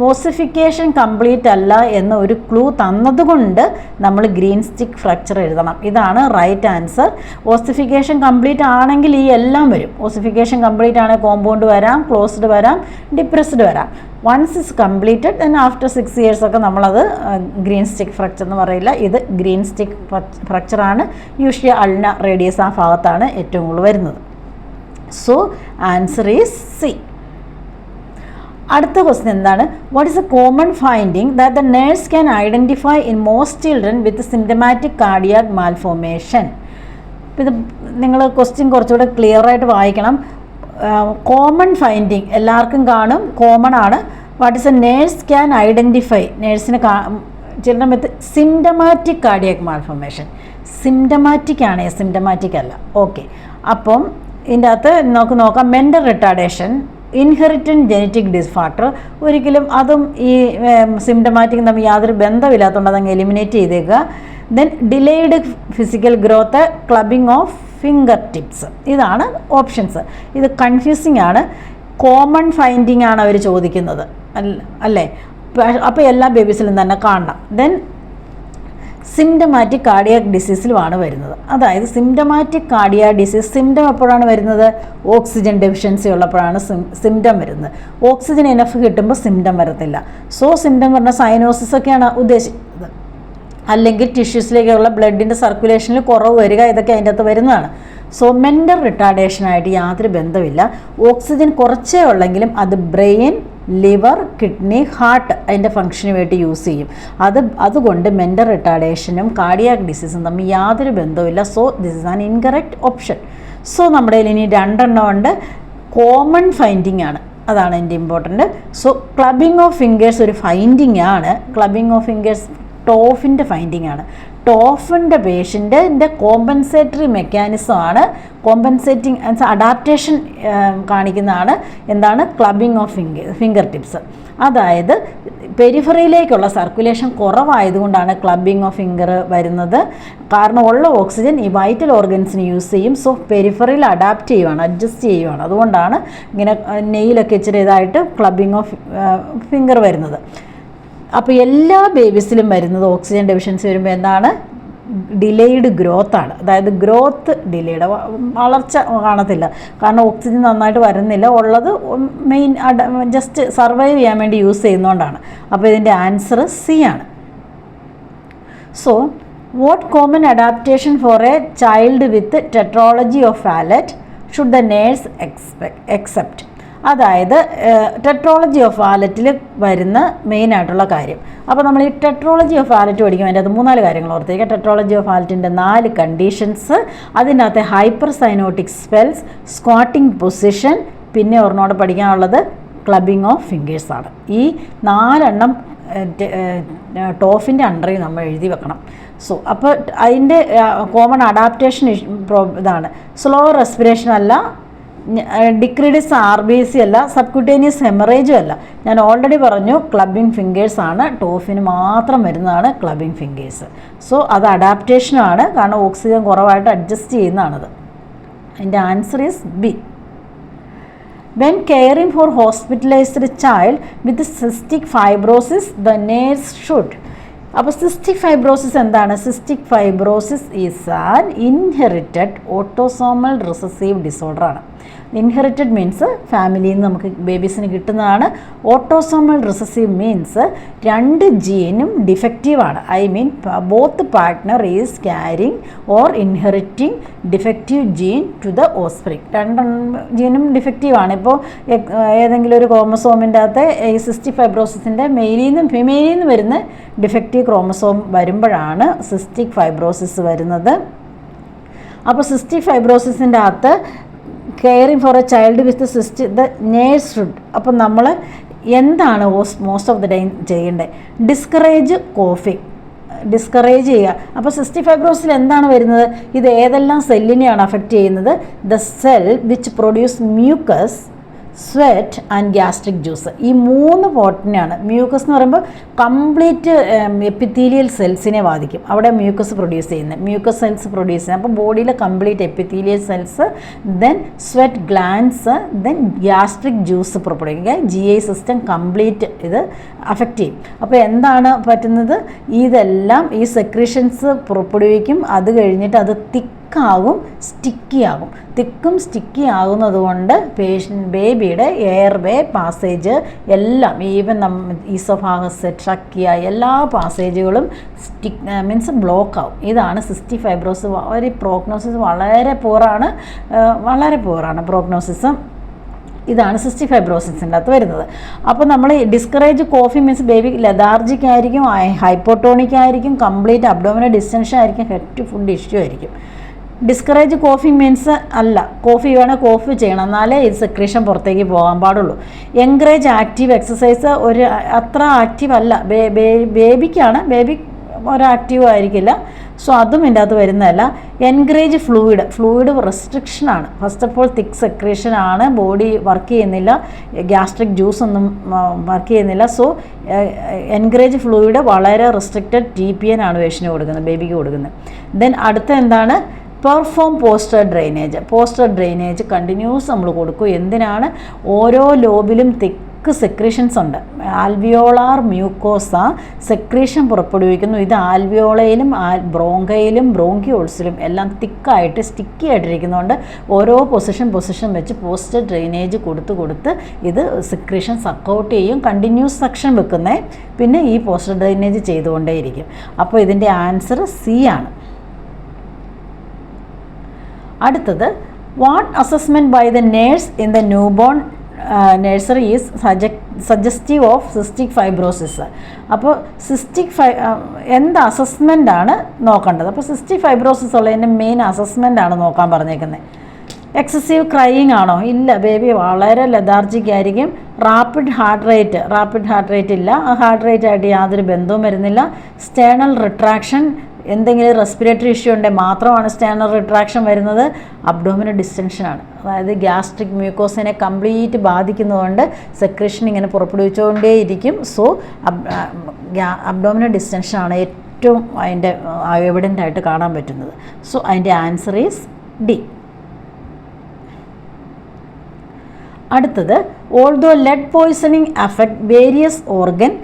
ഓസിഫിക്കേഷൻ കംപ്ലീറ്റ് അല്ല എന്ന ഒരു ക്ലൂ തന്നതുകൊണ്ട് നമ്മൾ ഗ്രീൻ സ്റ്റിക്ക് ഫ്രാക്ചർ എഴുതണം. ഇതാണ് റൈറ്റ് ആൻസർ. ഓസിഫിക്കേഷൻ കംപ്ലീറ്റ് ആണെങ്കിൽ ഈ എല്ലാം വരും. ഓസിഫിക്കേഷൻ കംപ്ലീറ്റ് ആണെങ്കിൽ കോമ്പൗണ്ട് വരാം, ക്ലോസ്ഡ് വരാം, ഡിപ്രസ്ഡ് വരാം. Once is completed then after 6 years ഒക്കെ നമ്മളത് ഗ്രീൻ സ്റ്റിക്ക് ഫ്രാക്ചർ എന്ന് പറയില്ല. ഇത് ഗ്രീൻ സ്റ്റിക്ക് ഫ്രാക്ചറാണ്. യൂഷ്വലി അൾന റേഡിയസ് ആ ഭാഗത്താണ് ഏറ്റവും കൂടുതൽ വരുന്നത്. So answer is C. അടുത്ത ക്വസ്റ്റ്യൻ എന്താണ്? What is a common finding that the nurse can identify in most children with symptomatic cardiac malformation? ഇത് നിങ്ങൾ ക്വസ്റ്റ്യൻ കുറച്ചുകൂടെ ക്ലിയർ ആയിട്ട് വായിക്കണം. കോമൺ ഫൈൻഡിങ് എല്ലാവർക്കും കാണും, കോമൺ ആണ്. What is a nurse can identify? നേഴ്സിന് children with symptomatic cardiac malformation. Symptomatic ആണ്, സിംറ്റമാറ്റിക് അല്ല. ഓക്കെ, അപ്പം ഇതിൻ്റെ അകത്ത് നമുക്ക് നോക്കാം. മെൻ്റൽ റിട്ടാർഡേഷൻ, ഇൻഹെറിറ്റൻറ്റ് ജെനറ്റിക് ഡിസ്ഫാക്ടർ, ഒരിക്കലും അതും ഈ സിംറ്റമാറ്റിക് തമ്മിൽ യാതൊരു ബന്ധമില്ലാത്തതുകൊണ്ട് അതങ്ങ് എലിമിനേറ്റ് ചെയ്തേക്കുക. Then delayed physical growth, clubbing of finger tips, ഇതാണ് ഓപ്ഷൻസ്. ഇത് കൺഫ്യൂസിങ് ആണ്. കോമൺ ഫൈൻഡിങ് ആണ് അവർ ചോദിക്കുന്നത് അല്ലേ? അപ്പോൾ എല്ലാ ബേബീസിലും തന്നെ കാണണം. ദെൻ സിംറ്റമാറ്റിക് കാർഡിയാക് ഡിസീസിലുമാണ് വരുന്നത്. അതായത് സിംറ്റമാറ്റിക് കാർഡിയാക് ഡിസീസ് സിംറ്റം എപ്പോഴാണ് വരുന്നത്? ഓക്സിജൻ ഡെഫിഷ്യൻസി ഉള്ളപ്പോഴാണ് സിംറ്റം വരുന്നത്. ഓക്സിജൻ എനഫ് കിട്ടുമ്പോൾ സിംറ്റം വരത്തില്ല. സോ സിംറ്റം പറഞ്ഞാൽ സൈനോസിസ് ഒക്കെയാണ് ഉദ്ദേശിക്കുന്നത്. അല്ലെങ്കിൽ ടിഷ്യൂസിലേക്കുള്ള ബ്ലഡിൻ്റെ സർക്കുലേഷനിൽ കുറവ് വരിക, ഇതൊക്കെ അതിൻ്റെ അകത്ത് വരുന്നതാണ്. സോ മെൻ്റൽ റിട്ടാർഡേഷനായിട്ട് യാതൊരു ബന്ധമില്ല. ഓക്സിജൻ കുറച്ചേ ഉള്ളെങ്കിലും അത് ബ്രെയിൻ, ലിവർ, കിഡ്നി, ഹാർട്ട് അതിൻ്റെ ഫംഗ്ഷന് വേണ്ടി യൂസ് ചെയ്യും. അതുകൊണ്ട് മെൻ്റൽ റിട്ടാർഡേഷനും കാർഡിയാക് ഡിസീസും തമ്മിൽ യാതൊരു ബന്ധവുമില്ല. So this is an incorrect option. So നമ്മുടെ കയ്യിൽ ഇനി 2 എണ്ണം ഉണ്ട്. കോമൺ ഫൈൻഡിങ് ആണ്, അതാണ് എൻ്റെ important. So clubbing of fingers ഒരു ഫൈൻഡിങ് ആണ്. ക്ലബിംഗ് ഓഫ് ഫിംഗേഴ്സ് ടോഫിൻ്റെ ഫൈൻഡിങ് ആണ്. ടോഫിൻ്റെ പേഷ്യൻറ്റിൻ്റെ കോമ്പൻസേറ്ററി മെക്കാനിസമാണ്, കോമ്പൻസേറ്റിംഗ് അഡാപ്റ്റേഷൻ കാണിക്കുന്നതാണ്. എന്താണ്? Clubbing of finger tips. അതായത് പെരിഫറിയിലേക്കുള്ള സർക്കുലേഷൻ കുറവായതുകൊണ്ടാണ് ക്ലബിംഗ് ഓഫ് ഫിംഗർ വരുന്നത്. കാരണം ഉള്ള ഓക്സിജൻ ഈ വൈറ്റൽ ഓർഗൻസിന് യൂസ് ചെയ്യും. സോ പെരിഫറിയിൽ അഡാപ്റ്റ് ചെയ്യുവാണ്, അഡ്ജസ്റ്റ് ചെയ്യുവാണ്. അതുകൊണ്ടാണ് ഇങ്ങനെ നെയിലൊക്കെ ഇച്ചിരി ഇതായിട്ട് ക്ലബിംഗ് ഓഫ് ഫിംഗർ വരുന്നത്. അപ്പോൾ എല്ലാ ബേബീസിലും വരുന്നത് ഓക്സിജൻ ഡെഫിഷ്യൻസി വരുമ്പോൾ എന്താണ്? ഡിലേയ്ഡ് ഗ്രോത്താണ്. അതായത് ഗ്രോത്ത് ഡിലേയ്ഡ്, വളർച്ച കാണത്തില്ല. കാരണം ഓക്സിജൻ നന്നായിട്ട് വരുന്നില്ല, ഉള്ളത് മെയിൻ ജസ്റ്റ് സർവൈവ് ചെയ്യാൻ വേണ്ടി യൂസ് ചെയ്യുന്നതുകൊണ്ടാണ്. അപ്പോൾ ഇതിൻ്റെ ആൻസർ സി ആണ്. So what common adaptation for a child with tetralogy of Fallot should the nurse expect? അതായത് ടെട്രോളജി ഓഫ് വാലറ്റിൽ വരുന്ന മെയിനായിട്ടുള്ള കാര്യം. അപ്പോൾ നമ്മൾ ഈ ടെട്രോളജി ഓഫ് വാലറ്റ് പഠിക്കുമ്പോൾ അതിൻ്റെ അത് 3-4 കാര്യങ്ങൾ ഓർത്തിരിക്കുക. ടെട്രോളജി ഓഫ് വാലറ്റിൻ്റെ 4 കണ്ടീഷൻസ്, അതിൻ്റെ അകത്തെ hyper cyanotic spells, squatting position, പിന്നെ ഒരെണ്ണോട് പഠിക്കാനുള്ളത് ക്ലബിങ് ഓഫ് ഫിംഗേഴ്സാണ്. ഈ 4 ടോഫിൻ്റെ അണ്ടറിൽ നമ്മൾ എഴുതി വെക്കണം. സോ അപ്പോൾ അതിൻ്റെ കോമൺ അഡാപ്റ്റേഷൻ ഇതാണ്. സ്ലോ റെസ്പിറേഷൻ അല്ല, ഡിക്രീഡിസ് RBC അല്ല, സബ്ക്യൂട്ടേനിയസ് ഹെമറേജും അല്ല. ഞാൻ ഓൾറെഡി പറഞ്ഞു ക്ലബിങ് ഫിംഗേഴ്സ് ആണ്, ടോഫിന് മാത്രം വരുന്നതാണ് ക്ലബിങ് ഫിംഗേഴ്സ്. സോ അത് അഡാപ്റ്റേഷനാണ്, കാരണം ഓക്സിജൻ കുറവായിട്ട് അഡ്ജസ്റ്റ് ചെയ്യുന്നതാണത്. അതിൻ്റെ answer is B. When caring for hospitalized child with cystic fibrosis, the nurse should. അപ്പോൾ സിസ്റ്റിക് ഫൈബ്രോസിസ് എന്താണ്? Cystic fibrosis is an inherited autosomal recessive ഡിസോർഡറാണ്. ഇൻഹെറിറ്റഡ് മീൻസ് ഫാമിലിയിൽ നിന്ന് നമുക്ക് ബേബീസിന് കിട്ടുന്നതാണ്. ഓട്ടോസോമൽ റിസസീവ് മീൻസ് 2 ജീനും ഡിഫക്റ്റീവാണ്. I mean both partner is carrying or inheriting defective gene to the offspring. 2 ജീനും ഡിഫക്റ്റീവാണ്. ഇപ്പോൾ ഏതെങ്കിലും ഒരു ക്രോമസോമിൻ്റെ അകത്ത് ഈ സിസ്റ്റിക് ഫൈബ്രോസിസിൻ്റെ മെയിലിൽ നിന്നും ഫീമെയിലിൽ നിന്ന് വരുന്ന ഡിഫക്റ്റീവ് ക്രോമസോം വരുമ്പോഴാണ് സിസ്റ്റിക് ഫൈബ്രോസിസ് വരുന്നത്. അപ്പോൾ സിസ്റ്റിക് ഫൈബ്രോസിസിൻ്റെ അകത്ത് caring four a child with the nurse should. അപ്പം നമ്മൾ എന്താണ് മോസ്റ്റ് ഓഫ് ദ ടൈം ചെയ്യേണ്ടത്? ഡിസ്കറേജ് കോഫിങ്, ഡിസ്കറേജ് ചെയ്യുക. അപ്പോൾ സിസ്റ്റിക് ഫൈബ്രോസിൽ എന്താണ് വരുന്നത്? ഇത് ഏതെല്ലാം സെല്ലിനെയാണ് അഫക്റ്റ് ചെയ്യുന്നത്? The cell which produce mucus, sweat and gastric juice. ഈ 3 പോർട്ടിനെയാണ്. മ്യൂക്കസ് എന്ന് പറയുമ്പോൾ കംപ്ലീറ്റ് എപ്പിത്തീലിയൽ സെൽസിനെ ബാധിക്കും. അവിടെ മ്യൂക്കസ് പ്രൊഡ്യൂസ് ചെയ്യുന്നത്, മ്യൂക്കസ് സെൽസ് പ്രൊഡ്യൂസ് ചെയ്യുന്നത്. അപ്പോൾ ബോഡിയിലെ complete epithelial cells, then sweat glands, then gastric juice പുറപ്പെടുവിക്കുക. GI സിസ്റ്റം കംപ്ലീറ്റ് ഇത് അഫക്റ്റ് ചെയ്യും. അപ്പോൾ എന്താണ് പറ്റുന്നത്? ഇതെല്ലാം ഈ സെക്രീഷൻസ് പുറപ്പെടുവിക്കും. അത് കഴിഞ്ഞിട്ട് അത് തിക്കാകും, സ്റ്റിക്കി ആകും. തിക്കും സ്റ്റിക്കി ആകുന്നത് കൊണ്ട് ബേബിയുടെ എയർവേ പാസേജ് എല്ലാം, ഈവൻ ഈസോഫാഗസ്, ട്രക്കിയ, എല്ലാ പാസേജുകളും മീൻസ് ബ്ലോക്ക് ആവും. ഇതാണ് സിസ്റ്റിക് ഫൈബ്രോസിസ്. ഒരു പ്രോഗ്നോസിസ് വളരെ പൂറാണ് പ്രോഗ്നോസിസ്. ഇതാണ് സിസ്റ്റിക് ഫൈബ്രോസിസിൻ്റെ അകത്ത് വരുന്നത്. അപ്പോൾ നമ്മൾ ഡിസ്കറേജ് കോഫി മീൻസ് ബേബി ലെഥാർജിക് ആയിരിക്കും, ഹൈപ്പോട്ടോണിക് ആയിരിക്കും, കംപ്ലീറ്റ് അബ്ഡോമിനൽ ഡിസ്റ്റൻഷൻ ആയിരിക്കും, ഹെഡ് ടു ഫുഡ് ഇഷ്യൂ ആയിരിക്കും. ഡിസ്കറേജ് കോഫി മീൻസ് അല്ല, കോഫി വേണേൽ കോഫി ചെയ്യണം, എന്നാലേ ഇത് സെക്രീഷൻ പുറത്തേക്ക് പോകാൻ പാടുള്ളൂ. എൻകറേജ് ആക്റ്റീവ് എക്സസൈസ് അത്ര ആക്റ്റീവ് അല്ല, ബേബിക്കാണ്, ബേബി ഒരാക്റ്റീവ് ആയിരിക്കില്ല. സോ അതും ഇതിൻ്റെ അകത്ത് വരുന്നതല്ല. എൻകറേജ് ഫ്ലൂയിഡ് റെസ്ട്രിക്ഷനാണ്. ഫസ്റ്റ് ഓഫ് ഓൾ തിക്ക് സെക്രീഷനാണ്, ബോഡി വർക്ക് ചെയ്യുന്നില്ല, ഗ്യാസ്ട്രിക് ജ്യൂസ് ഒന്നും വർക്ക് ചെയ്യുന്നില്ല. സോ എൻകറേജ് ഫ്ലൂയിഡ് വളരെ റെസ്ട്രിക്റ്റഡ് TPN ആണ് പേഷ്യന് കൊടുക്കുന്നത്, ബേബിക്ക് കൊടുക്കുന്നത്. ദെൻ അടുത്ത എന്താണ്? പെർഫോം പോസ്റ്റർ ഡ്രെയിനേജ് കണ്ടിന്യൂസ് നമ്മൾ കൊടുക്കും. എന്തിനാണ്? ഓരോ ലോബിലും തിക്ക് സെക്രീഷൻസ് ഉണ്ട്. ആൽവിയോളാർ മ്യൂക്കോസ സെക്രീഷൻ പുറപ്പെടുവിക്കുന്നു. ഇത് ആൽവിയോളയിലും ബ്രോങ്കയിലും ബ്രോങ്കിയോൾസിലും എല്ലാം തിക്കായിട്ട് സ്റ്റിക്കി ആയിട്ടിരിക്കുന്നതുകൊണ്ട് ഓരോ പൊസിഷൻ വെച്ച് പോസ്റ്റർ ഡ്രെയിനേജ് കൊടുത്ത് ഇത് സെക്രീഷൻ സക്കൗട്ട് ചെയ്യും. കണ്ടിന്യൂസ് സക്ഷൻ വെക്കുന്നേ, പിന്നെ ഈ പോസ്റ്റർ ഡ്രെയിനേജ് ചെയ്തുകൊണ്ടേയിരിക്കും. അപ്പോൾ ഇതിൻ്റെ ആൻസർ സി ആണ്. അടുത്തത്, what assessment by the nurse in the new born nursery is suggestive of cystic fibrosis. അപ്പോൾ എന്ത് അസസ്മെൻ്റാണ് നോക്കേണ്ടത്? അപ്പോൾ സിസ്റ്റിക് ഫൈബ്രോസിസ് ഉള്ളതിൻ്റെ മെയിൻ അസസ്മെൻ്റാണ് നോക്കാൻ പറഞ്ഞേക്കുന്നത്. എക്സസീവ് ക്രൈയിങ് ആണോ? ഇല്ല, ബേബി വളരെ ലെഥാർജിക് ആയിരിക്കും. റാപ്പിഡ് ഹാർട്ട് റേറ്റ് ഇല്ല, ഹാർട്ട് റേറ്റ് ആയിട്ട് യാതൊരു ബന്ധവും വരുന്നില്ല. സ്റ്റേണൽ റിട്രാക്ഷൻ, എന്തെങ്കിലും റെസ്പിറേറ്ററി ഇഷ്യൂ ഉണ്ടെങ്കിൽ മാത്രമാണ് സ്റ്റേണൽ റിട്രാക്ഷൻ വരുന്നത്. അബ്ഡോമിനൽ ഡിസ്റ്റൻഷനാണ്, അതായത് ഗ്യാസ്ട്രിക് മ്യൂക്കോസിനെ കംപ്ലീറ്റ് ബാധിക്കുന്നതുകൊണ്ട് സെക്രീഷൻ ഇങ്ങനെ പുറപ്പെടുവിച്ചുകൊണ്ടേയിരിക്കും. സോ അബ്ഡോമിനൽ ഡിസ്റ്റൻഷനാണ് ഏറ്റവും അതിൻ്റെ എവിഡൻ്റ് ആയിട്ട് കാണാൻ പറ്റുന്നത്. സോ അതിൻ്റെ ആൻസർ ഈസ് ഡി. അടുത്തത്, although lead poisoning affect various organ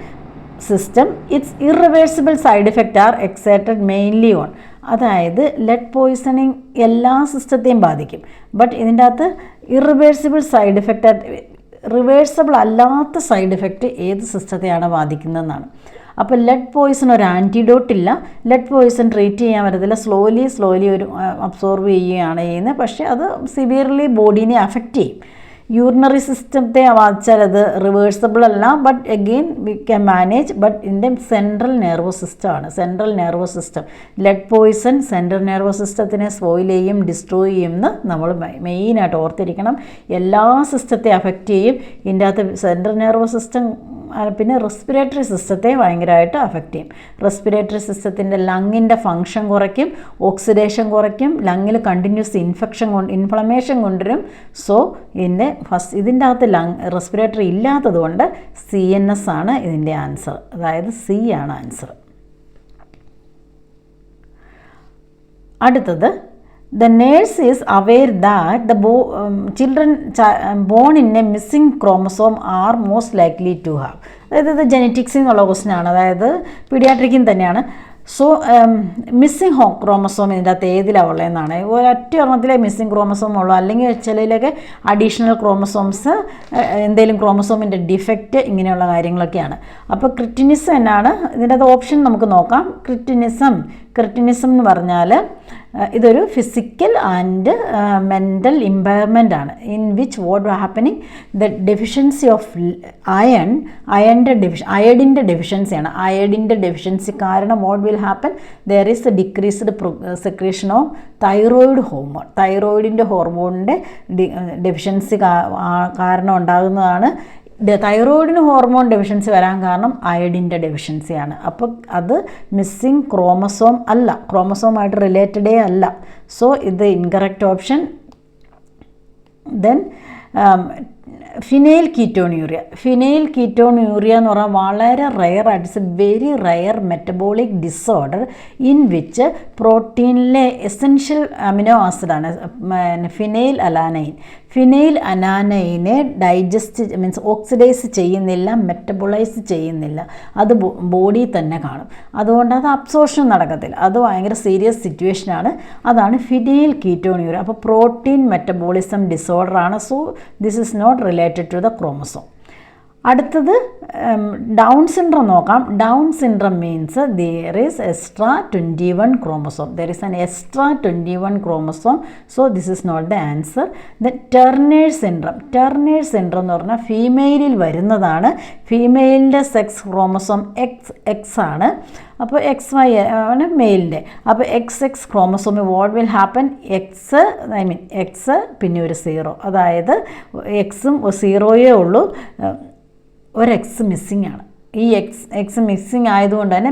system, its irreversible side effects are exerted mainly on. അതായത് ലെഡ് പോയിസണിങ് എല്ലാ സിസ്റ്റത്തെയും ബാധിക്കും. ബട്ട് ഇതിൻ്റെ അകത്ത് ഇറിവേഴ്സിബിൾ സൈഡ് എഫക്റ്റ്, റിവേഴ്സിബിൾ അല്ലാത്ത സൈഡ് എഫക്റ്റ് ഏത് സിസ്റ്റത്തെയാണ് ബാധിക്കുന്നതെന്നാണ്. അപ്പോൾ ലെഡ് പോയിസൺ ഒരു ആൻറ്റിഡോട്ട് ഇല്ല, ലെഡ് പോയിസൺ ട്രീറ്റ് ചെയ്യാൻ പറ്റത്തില്ല, സ്ലോലി ഒരു അബ്സോർവ് ചെയ്യുകയാണ് ചെയ്യുന്നത്. പക്ഷേ അത് സിവിയർലി ബോഡീനെ അഫക്റ്റ് ചെയ്യും. യൂറിനറി സിസ്റ്റത്തെ ബാധിച്ചാൽ അത് റിവേഴ്സിബിൾ അല്ല, but again we can manage. But ഇതിൻ്റെ സെൻട്രൽ നെർവസ് സിസ്റ്റമാണ്. Central nervous system lead poison central nervous സിസ്റ്റത്തിനെ സ്പോയിൽ ചെയ്യും, ഡിസ്ട്രോയ് ചെയ്യുമെന്ന് നമ്മൾ മെയിനായിട്ട് ഓർത്തിരിക്കണം. എല്ലാ സിസ്റ്റത്തെ അഫക്റ്റ് ചെയ്യും. ഇതിൻ്റെ അകത്ത് സെൻട്രൽ നെർവസ് സിസ്റ്റം പിന്നെ റെസ്പിറേറ്ററി സിസ്റ്റത്തെ ഭയങ്കരമായിട്ട് അഫക്റ്റ് ചെയ്യും. റെസ്പിറേറ്ററി സിസ്റ്റത്തിൻ്റെ ലങ്ങിൻ്റെ ഫങ്ഷൻ കുറയ്ക്കും, ഓക്സിഡേഷൻ കുറയ്ക്കും, ലങ്ങിൽ കണ്ടിന്യൂസ് ഇൻഫ്ലമേഷൻ കൊണ്ടുവരും. സോ ഇതിൻ്റെ അകത്ത് റെസ്പിറേറ്ററി ഇല്ലാത്തത് കൊണ്ട് CNS ആണ് ഇതിൻ്റെ ആൻസർ, അതായത് C ആണ് ആൻസർ. അടുത്തത്, the nurse is aware that the children born in a missing chromosome are most likely to have. അതായത് ഇത് ജെനറ്റിക്സിൽ നിന്നുള്ള ക്വസ്റ്റ്യൻ ആണ്, അതായത് പീഡിയാട്രിക്കിൽ തന്നെയാണ്. സോ മിസ്സിങ് ക്രോമസോം ഇതിൻ്റെ അകത്ത് ഏതിലാണ് ഉള്ളതെന്നാണ്. ഒരൊറ്റ ഒരെണ്ണത്തിലെ മിസ്സിങ് ക്രോമസോം ഉള്ളൂ, അല്ലെങ്കിൽ ചിലയിലൊക്കെ അഡീഷണൽ ക്രോമസോംസ്, എന്തെങ്കിലും ക്രോമസോമിൻ്റെ ഡിഫക്റ്റ്, ഇങ്ങനെയുള്ള കാര്യങ്ങളൊക്കെയാണ്. അപ്പോൾ ക്രിറ്റിനിസം എന്നാണ് ഇതിൻ്റെ അകത്ത് ഓപ്ഷൻ നമുക്ക് നോക്കാം. ക്രിറ്റിനിസം എന്ന് പറഞ്ഞാൽ ഇതൊരു ഫിസിക്കൽ ആൻഡ് മെൻ്റൽ ഇമ്പയർമെൻ്റ് ആണ്. In which what happening the deficiency of അയഡിൻ്റെ ഡെഫിഷ്യൻസിയാണ്. അയഡിൻ്റെ ഡെഫിഷ്യൻസി കാരണം what will happen, there is a decreased secretion of thyroid hormone. തൈറോയിഡിൻ്റെ ഹോർമോണിൻ്റെ ഡെഫിഷ്യൻസി കാരണം ഉണ്ടാകുന്നതാണ്. തൈറോയിഡിന് ഹോർമോൺ ഡെഫിഷ്യൻസി വരാൻ കാരണം അയഡിൻ്റെ ഡെഫിഷ്യൻസിയാണ്. അപ്പോൾ അത് മിസ്സിങ് ക്രോമസോം അല്ല, ക്രോമസോമായിട്ട് റിലേറ്റഡേ അല്ല. സോ ഇത് incorrect option. Then phenylketonuria. Phenylketonuria എന്ന് പറഞ്ഞാൽ വളരെ റെയർ ആയിട്ട്, it's a very rare metabolic disorder in which പ്രോട്ടീനിലെ എസെൻഷ്യൽ അമിനോ ആസിഡാണ് ഫിനൈൽ അലാനൈൻ. ഫിനൈൽ അലാനൈനെ മീൻസ് ഓക്സിഡൈസ് ചെയ്യുന്നില്ല, മെറ്റബോളൈസ് ചെയ്യുന്നില്ല, അത് ബോഡി തന്നെ കാണും. അതുകൊണ്ട് അത് അബ്സോർഷൻ നടക്കത്തില്ല. അത് ഭയങ്കര സീരിയസ് സിറ്റുവേഷനാണ്. അതാണ് ഫിനൈൽ കീറ്റോൺയൂറിയ. അപ്പോൾ പ്രോട്ടീൻ മെറ്റബോളിസം ഡിസോർഡറാണ്. So this is not related to the chromosome. അടുത്തത് ഡൗൺ സിൻഡ്രോം നോക്കാം. Down syndrome means there is extra 21 chromosome. There is an extra 21 chromosome. So this is not the answer. The Turner syndrome. Turner syndrome എന്ന് പറഞ്ഞാൽ ഫീമെയിലിൽ വരുന്നതാണ്. ഫീമെയിലിൻ്റെ sex chromosome X ആണ്. അപ്പോൾ XY ആണ് മെയിലിൻ്റെ. അപ്പോൾ XX ക്രോമസോമിൽ വാട്ട് വിൽ ഹാപ്പൻ, X പിന്നെ ഒരു 0, അതായത് Xും 0യേ ഉള്ളൂ, ഒരു എക്സ് മിസ്സിങ് ആണ്. ഈ എക്സ് മിസ്സിങ് ആയതുകൊണ്ട് തന്നെ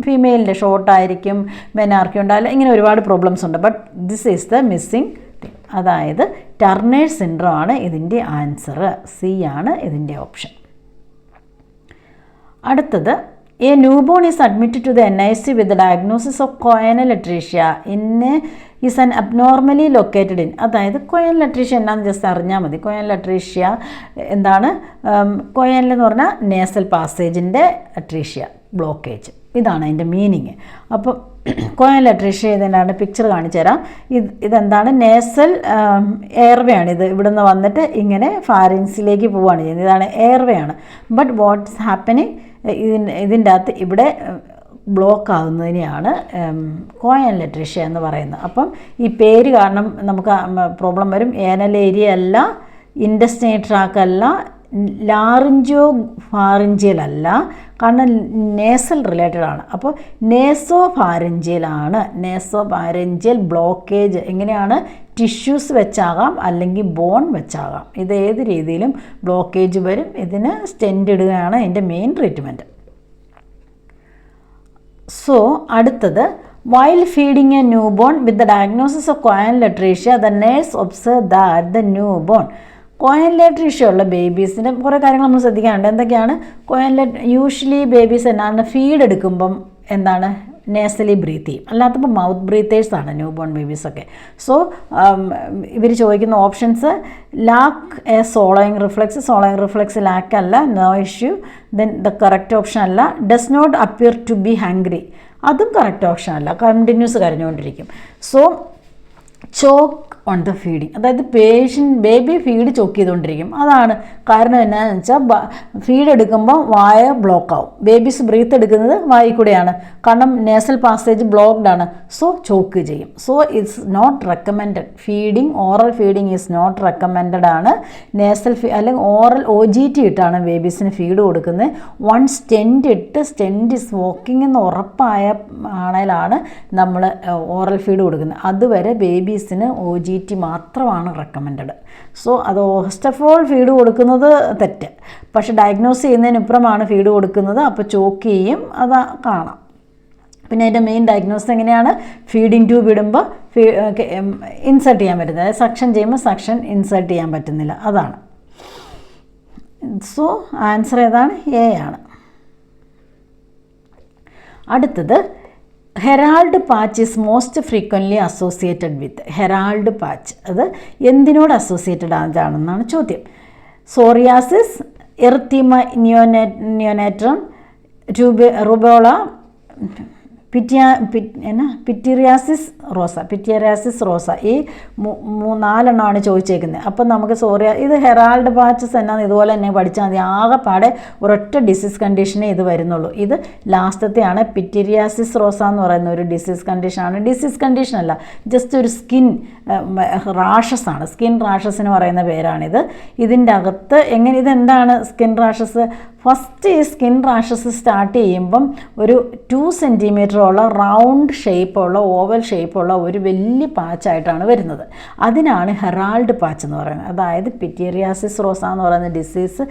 ഫീമെയിലിൻ്റെ ഷോർട്ടായിരിക്കും, മെനാർക്കി ഉണ്ടാവില്ല, ഇങ്ങനെ ഒരുപാട് പ്രോബ്ലംസ് ഉണ്ട്. But this is the missing thing. അതായത് ടർണർ സിൻഡ്രോം ആണ് ഇതിൻ്റെ ആൻസർ. C ആണ് ഇതിൻ്റെ ഓപ്ഷൻ. അടുത്തത്, a newborn is admitted to the NIC with the diagnosis of choanal atresia is an abnormally located in. അതായത് കോയനൽ അട്രീഷ്യ എന്നാന്ന് just അറിഞ്ഞാൽ മതി. കോയനൽ അട്രീഷ്യ എന്താണ്? കോയനൽ എന്ന് പറഞ്ഞാൽ നേസൽ പാസേജിൻ്റെ അട്രീഷ്യ ബ്ലോക്കേജ്, ഇതാണ് അതിൻ്റെ മീനിങ്. അപ്പം കോയനൽ അട്രീഷ്യ ഇതിനാണ് പിക്ചർ കാണിച്ചു തരാം. ഇതെന്താണ്? നേസൽ എയർവേ ആണ്. ഇത് ഇവിടുന്ന് വന്നിട്ട് ഇങ്ങനെ ഫാരിൻസിലേക്ക് പോവുകയാണ് ചെയ്യുന്നത്. ഇതാണ് എയർവേ ആണ്. ബട്ട് വാട്ട്സ് ഹാപ്പനിങ്, ഇതിൻ്റെ അകത്ത് ഇവിടെ ബ്ലോക്ക് ആകുന്നതിനെയാണ് കോയനൽ അട്രീഷ്യ എന്ന് പറയുന്നത്. അപ്പം ഈ പേര് കാരണം നമുക്ക് പ്രോബ്ലം വരും. ഏനൽ ഏരിയ അല്ല, ഇൻഡസ്റ്റൈൻ ട്രാക്ക് അല്ല, ലാറിഞ്ചോ ഫാറിഞ്ചിയൽ അല്ല, കാരണം നേസൽ റിലേറ്റഡ് ആണ്. അപ്പോൾ നേസോ ഫാറിഞ്ചിയലാണ്. നേസോ ഫാറിഞ്ചിയൽ ബ്ലോക്കേജ് എങ്ങനെയാണ്? ടിഷ്യൂസ് വെച്ചാകാം, അല്ലെങ്കിൽ ബോൺ വെച്ചാകാം. ഇത് ഏത് രീതിയിലും ബ്ലോക്കേജ് വരും. ഇതിന് സ്റ്റെൻറ്റ് ഇടുകയാണ് ഇതിൻ്റെ മെയിൻ ട്രീറ്റ്മെൻറ്റ്. സോ അടുത്തത്, while feeding a newborn with the diagnosis of coronal atresia, the nurse observed that the newborn, choanal atresia ഉള്ള ബേബീസിൻ്റെ കുറേ കാര്യങ്ങൾ നമ്മൾ ശ്രദ്ധിക്കാനുണ്ട്. എന്തൊക്കെയാണ്? യൂഷ്വലി ബേബീസ് എന്നാണ് ഫീഡ് എടുക്കുമ്പം എന്താണ് നേസലി ബ്രീത്ത് ചെയ്യും. അല്ലാത്തപ്പോൾ മൗത്ത് ബ്രീത്തേഴ്സാണ് ന്യൂ ബോൺ ബേബീസൊക്കെ. സോ ഇവർ ചോദിക്കുന്ന options lack a swallowing reflex lack അല്ല, no issue. Then the correct option അല്ല does not appear to be hungry, അതും കറക്റ്റ് ഓപ്ഷൻ അല്ല, കണ്ടിന്യൂസ് കരഞ്ഞുകൊണ്ടിരിക്കും. So choke on the feeding, അതായത് ബേബി ഫീഡ് ചോക്ക് ചെയ്തുകൊണ്ടിരിക്കും. അതാണ് കാരണം. എന്നാന്ന് വെച്ചാൽ ഫീഡ് എടുക്കുമ്പോൾ വായ ബ്ലോക്ക് ആവും. ബേബീസ് ബ്രീത്ത് എടുക്കുന്നത് വായിൽ കൂടെയാണ്, കാരണം നേസൽ പാസേജ് ബ്ലോക്ക്ഡ് ആണ്. സോ ചോക്ക് ചെയ്യും. So it's not recommended. Oral feeding is not recommended ആണ്. നേസൽ അല്ലെങ്കിൽ ഓറൽ OGT ഇട്ടാണ് ബേബീസിന് ഫീഡ് കൊടുക്കുന്നത്. വൺ സ്റ്റെൻറ്റ് ഇസ് വർക്കിംഗ് എന്ന് ഉറപ്പായ ആണെങ്കിലാണ് നമ്മൾ ഓറൽ ഫീഡ് കൊടുക്കുന്നത്. അതുവരെ ബേബീസിന് OGT മാത്രമാണ് റെക്കമെൻഡഡ്. സോ അത് ഫസ്റ്റ് ഓഫ് ഓൾ ഫീഡ് കൊടുക്കുന്നത് തെറ്റ്, പക്ഷെ ഡയഗ്നോസ് ചെയ്യുന്നതിനിപ്പുറമാണ് ഫീഡ് കൊടുക്കുന്നത്. അപ്പോൾ ചോക്ക് ചെയ്യും, അത് കാണാം. പിന്നെ അതിൻ്റെ മെയിൻ ഡയഗ്നോസ് എങ്ങനെയാണ്? ഫീഡിങ് ട്യൂബ് ഇടുമ്പോൾ ഇൻസേർട്ട് ചെയ്യാൻ പറ്റുന്നത്, അതായത് സക്ഷൻ ചെയ്യുമ്പോൾ സക്ഷൻ ഇൻസേർട്ട് ചെയ്യാൻ പറ്റുന്നില്ല, അതാണ്. സോ ആൻസർ ഏതാണ്? എ ആണ്. അടുത്തത് Herald patch is most frequently associated with. Herald patch അത് എന്തിനോട് അസോസിയേറ്റഡ് ആണെന്നാണ് ചോദ്യം. സോറിയാസിസ്, എറിത്തീമ നിയോനേറ്റം, റുബോള, പിറ്റീരിയാസിസ് റോസ. ഈ 4 ചോദിച്ചേക്കുന്നത്. അപ്പം നമുക്ക് ഇത് ഹെറാൾഡ് പാച്ചസ് എന്നാന്ന് ഇതുപോലെ തന്നെ പഠിച്ചാൽ മതി. ആകെപ്പാടെ ഒരൊറ്റ ഡിസീസ് കണ്ടീഷനേ ഇത് വരുന്നുള്ളൂ. ഇത് ലാസ്റ്റത്തെയാണ്. പിറ്റീരിയാസിസ് റോസ എന്ന് പറയുന്ന ഒരു ഡിസീസ് കണ്ടീഷനാണ്. ഡിസീസ് കണ്ടീഷനല്ല, ജസ്റ്റ് ഒരു സ്കിൻ റാഷസാണ്. സ്കിൻ റാഷസിന് പറയുന്ന പേരാണിത്. ഇതിൻ്റെ അകത്ത് ഇതെന്താണ് സ്കിൻ റാഷസ്? ഫസ്റ്റ് ഈ സ്കിൻ റാഷസ് സ്റ്റാർട്ട് ചെയ്യുമ്പം ഒരു 2 സെൻറ്റിമീറ്ററുള്ള റൗണ്ട് ഷേപ്പുള്ള ഓവൽ ഷേപ്പുള്ള ഒരു വലിയ പാച്ചായിട്ടാണ് വരുന്നത്. അതിനാണ് ഹെറാൾഡ് പാച്ച് എന്ന് പറയുന്നത്. അതായത് പിറ്റീരിയാസിസ് റോസ എന്ന് പറയുന്ന ഡിസീസ്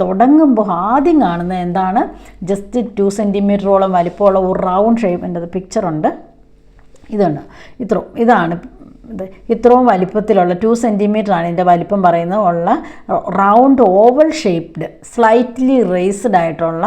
തുടങ്ങുമ്പോൾ ആദ്യം കാണുന്നത് എന്താണ്? ജസ്റ്റ് 2 സെൻറ്റിമീറ്ററോളം വലിപ്പമുള്ള ഒരു റൗണ്ട് ഷേപ്പിൻ്റെ പിക്ചറുണ്ട്. ഇതാണ് ഇത്രയും വലിപ്പത്തിലുള്ള 2 സെൻറ്റിമീറ്ററാണ് ഇതിൻ്റെ വലിപ്പം പറയുന്നത് ഉള്ള round oval shaped slightly raised ആയിട്ടുള്ള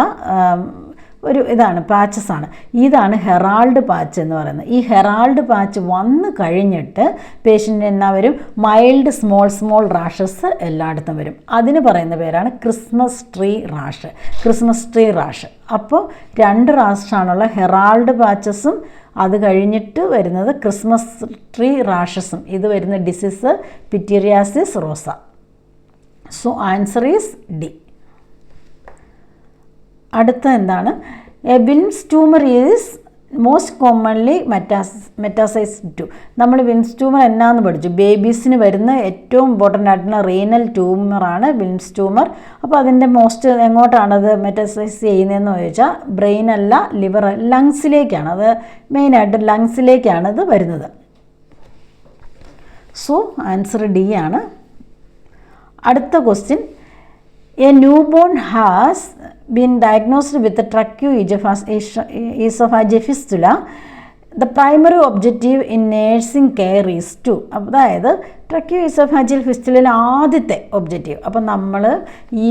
ഇതാണ് പാച്ചസാണ്. ഇതാണ് ഹെറാൾഡ് പാച്ച് എന്ന് പറയുന്നത്. ഈ ഹെറാൾഡ് പാച്ച് വന്നു കഴിഞ്ഞിട്ട് പേഷ്യൻ്റ് എന്നാ വരും? മൈൽഡ് സ്മോൾ റാഷസ് എല്ലായിടത്തും വരും. അതിന് പറയുന്ന പേരാണ് ക്രിസ്മസ് ട്രീ റാഷ്. അപ്പോൾ 2 റാഷാണുള്ള ഹെറാൾഡ് പാച്ചസും അത് കഴിഞ്ഞിട്ട് വരുന്നത് ക്രിസ്മസ് ട്രീ റാഷസും. ഇത് വരുന്ന disease pityriasis rosea. So answer is D. അടുത്ത എന്താണ്? Wilms tumour is most commonly metastasized to. നമ്മൾ വിൽസ് ട്യൂമർ എന്നാന്ന് പഠിച്ചു. ബേബീസിന് വരുന്ന ഏറ്റവും ഇമ്പോർട്ടൻ്റ് ആയിട്ടുള്ള റീനൽ ട്യൂമറാണ് വിൽസ് ട്യൂമർ. അപ്പോൾ അതിൻ്റെ മോസ്റ്റ് എങ്ങോട്ടാണത് മെറ്റാസൈസ് ചെയ്യുന്നതെന്ന് ചോദിച്ചാൽ ബ്രെയിൻ അല്ല, ലിവർ, ലങ്സിലേക്കാണ്. അത് മെയിനായിട്ട് ലങ്സിലേക്കാണ് ഇത് വരുന്നത്. സോ ആൻസർ ഡി ആണ്. അടുത്ത question, A new born has been diagnosed with a tracheoesophageal fistula. The primary objective in nursing care is to. അതായത് ട്രക്കിയോഇസോഫാജിയൽ ഫിസ്റ്റുലയിൽ ആദ്യത്തെ ഒബ്ജക്റ്റീവ്. അപ്പം നമ്മൾ ഈ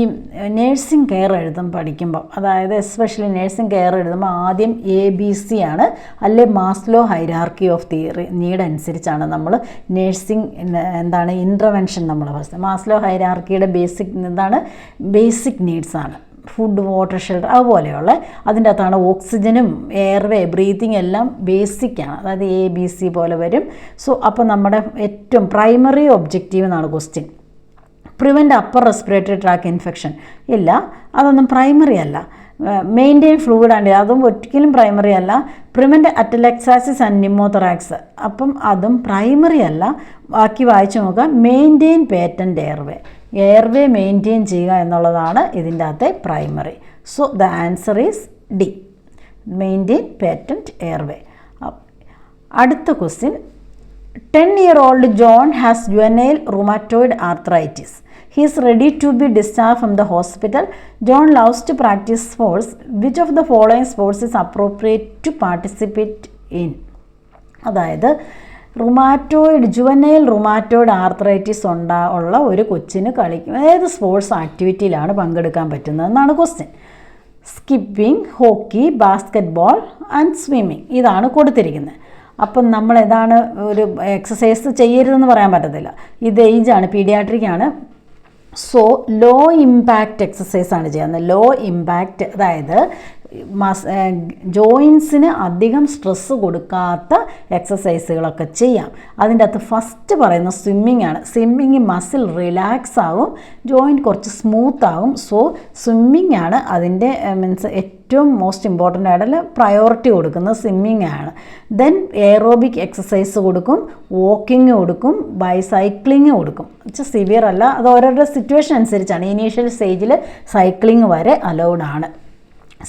നേഴ്സിംഗ് കെയർ പഠിക്കുമ്പോൾ, അതായത് എസ്പെഷ്യലി നേഴ്സിംഗ് കെയർ എഴുതുമ്പോൾ ആദ്യം ABC ആണ്, അല്ലെ മാസ്ലോ ഹൈറാർക്കി ഓഫ് നീഡ് അനുസരിച്ചാണ് നമ്മൾ നേഴ്സിംഗ് ഇൻ്റർവെൻഷൻ നമ്മൾ ഫസ്റ്റ്. മാസ്ലോ ഹൈറാർക്കിയുടെ ബേസിക് നീഡ്സ് ആണ് ഫുഡ്, വാട്ടർ, ഷെൽട്ടർ, അതുപോലെയുള്ള. അതിൻ്റെ അകത്താണ് ഓക്സിജനും എയർവേ, ബ്രീത്തിങ് എല്ലാം ബേസിക്കാണ്, അതായത് ABC പോലെ വരും. സോ അപ്പോൾ നമ്മുടെ ഏറ്റവും പ്രൈമറി ഒബ്ജക്റ്റീവ് എന്നാണ് question. Prevent upper respiratory track infection ഇല്ല, അതൊന്നും പ്രൈമറി അല്ല. മെയിൻറ്റെയിൻ ഫ്ലൂയിഡ് ആൻഡ് അതും ഒരിക്കലും പ്രൈമറി അല്ല. പ്രിവെൻറ്റ് അറ്റലക്സാസിസ് ആൻഡ് ന്യൂമോതൊറാക്സ് അപ്പം അതും പ്രൈമറി അല്ല. ബാക്കി വായിച്ചു നോക്കാം. മെയിൻറ്റെയിൻ പേറ്റൻറ്റ് എയർവേ മെയിൻറ്റെയിൻ ചെയ്യുക എന്നുള്ളതാണ് ഇതിൻ്റെ അകത്തെ primary. So the answer is D, maintain patent airway. അടുത്ത question, 10-year-old John has juvenile rheumatoid arthritis. He is ready to be discharged from the hospital. John loves to practice sports. Which of the following sports is appropriate to participate in? അതായത് juvenile rheumatoid arthritis ഉള്ള ഒരു കൊച്ചിന് ഏത് sports ആക്ടിവിറ്റിയിലാണ് പങ്കെടുക്കാൻ പറ്റുന്നതെന്നാണ് question. Skipping, hockey, basketball and swimming ഇതാണ് കൊടുത്തിരിക്കുന്നത്. അപ്പം നമ്മൾ ഏതാണ് ഒരു എക്സസൈസ് ചെയ്യരുതെന്ന് പറയാൻ പറ്റത്തില്ല. ഇത് ഏജാണ്, പീഡിയാട്രിക് ആണ്. സോ ലോ ഇമ്പാക്റ്റ് എക്സസൈസ് ആണ് ചെയ്യുന്നത്. ലോ ഇമ്പാക്റ്റ് അതായത് ജോയിൻസിന് അധികം സ്ട്രെസ്സ് കൊടുക്കാത്ത എക്സസൈസുകളൊക്കെ ചെയ്യാം. അതിൻ്റെ അകത്ത് ഫസ്റ്റ് പറയുന്ന സ്വിമ്മിങ് ആണ്. സ്വിമ്മിങ് മസിൽ റിലാക്സ് ആകും, ജോയിൻറ്റ് കുറച്ച് സ്മൂത്ത് ആകും. സോ സ്വിമ്മിങ് ആണ് അതിൻ്റെ മീൻസ് ഏറ്റവും മോസ്റ്റ് ഇമ്പോർട്ടൻ്റ് ആയിട്ടുള്ള പ്രയോറിറ്റി കൊടുക്കുന്നത് സ്വിമ്മിങ് ആണ്. ദെൻ എയറോബിക് എക്സസൈസ് കൊടുക്കും, വാക്കിംഗ് കൊടുക്കും, ബൈസൈക്ലിങ് കൊടുക്കും. സിവിയർ അല്ല, അത് ഓരോരുടെ സിറ്റുവേഷൻ അനുസരിച്ചാണ്. ഇനീഷ്യൽ സ്റ്റേജിൽ സൈക്ലിംഗ് വരെ അലൗഡ് ആണ്.